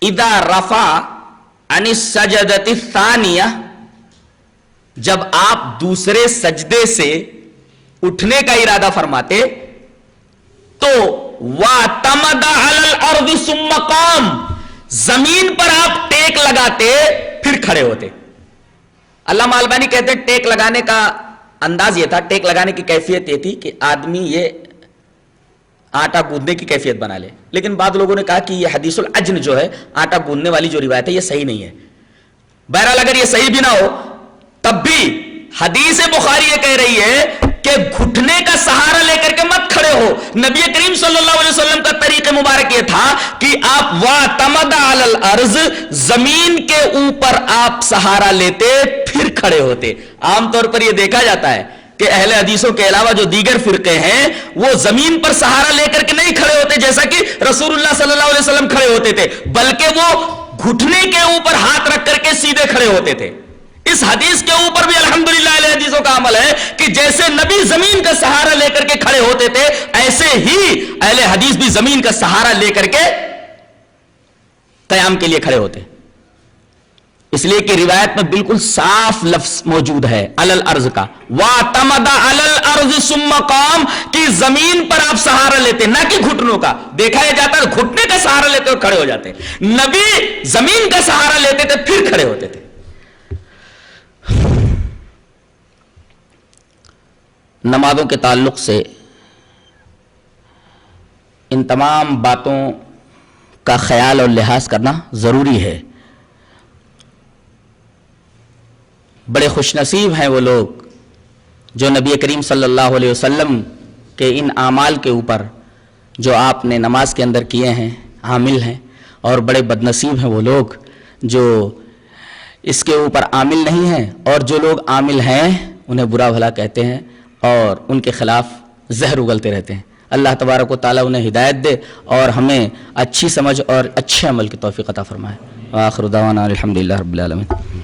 Speaker 2: اذا رفع عن السجدۃ الثانیہ, جب آپ دوسرے سجدے سے اٹھنے کا ارادہ فرماتے تو واعتمد علی الارض ثم قام, زمین پر آپ ٹیک لگاتے پھر کھڑے ہوتے. علامہ البانی کہتے ہیں ٹیک لگانے کا انداز یہ تھا, ٹیک لگانے کی کیفیت یہ تھی کہ آدمی یہ آٹا گوندنے کی کیفیت بنا لے. لیکن بعض لوگوں نے کہا کہ یہ حدیث العجن جو ہے, آٹا گوندنے والی جو روایت ہے, یہ صحیح نہیں ہے. بہرحال اگر یہ صحیح بھی نہ ہو تب بھی حدیث بخاری یہ کہہ رہی ہے کہ گھٹنے کا سہارا لے کر کے مت کھڑے ہو. نبی کریم صلی اللہ علیہ وسلم کا طریقہ مبارک یہ تھا کہ آپ واعتمد علی الارض, زمین کے اوپر آپ سہارا لیتے پھر کھڑے ہوتے. عام طور پر یہ دیکھا جاتا ہے کہ اہل حدیثوں کے علاوہ جو دیگر فرقے ہیں وہ زمین پر سہارا لے کر کے نہیں کھڑے ہوتے جیسا کہ رسول اللہ صلی اللہ علیہ وسلم کھڑے ہوتے تھے, بلکہ وہ گھٹنے کے اوپر ہاتھ رکھ کر کے سیدھے کھڑے ہوتے تھے. اس حدیث کے اوپر بھی الحمدللہ اہل حدیثوں کا عمل ہے کہ جیسے نبی زمین کا سہارا لے کر کے کھڑے ہوتے تھے, ایسے ہی اہل حدیث بھی زمین کا سہارا لے کر کے قیام کے لیے کھڑے ہوتے. اس لیے کہ روایت میں بالکل صاف لفظ موجود ہے علی الارض کا, واعتمد علی الارض ثم قام, کہ زمین پر آپ سہارا لیتے, نہ کہ گھٹنوں کا. دیکھا یہ جاتا ہے گھٹنے کا سہارا لیتے اور کھڑے ہو جاتے, نبی زمین کا سہارا لیتے تھے پھر کھڑے ہوتے تھے. نمازوں کے تعلق سے ان تمام باتوں کا خیال اور لحاظ کرنا ضروری ہے. بڑے خوش نصیب ہیں وہ لوگ جو نبی کریم صلی اللہ علیہ وسلم کے ان اعمال کے اوپر جو آپ نے نماز کے اندر کیے ہیں عامل ہیں, اور بڑے بد نصیب ہیں وہ لوگ جو اس کے اوپر عامل نہیں ہیں, اور جو لوگ عامل ہیں انہیں برا بھلا کہتے ہیں اور ان کے خلاف زہر اگلتے رہتے ہیں. اللہ تبارک و تعالیٰ انہیں ہدایت دے اور ہمیں اچھی سمجھ اور اچھے عمل کی توفیق عطا فرمائے. وآخر دعوانا الحمدللہ رب العالمین.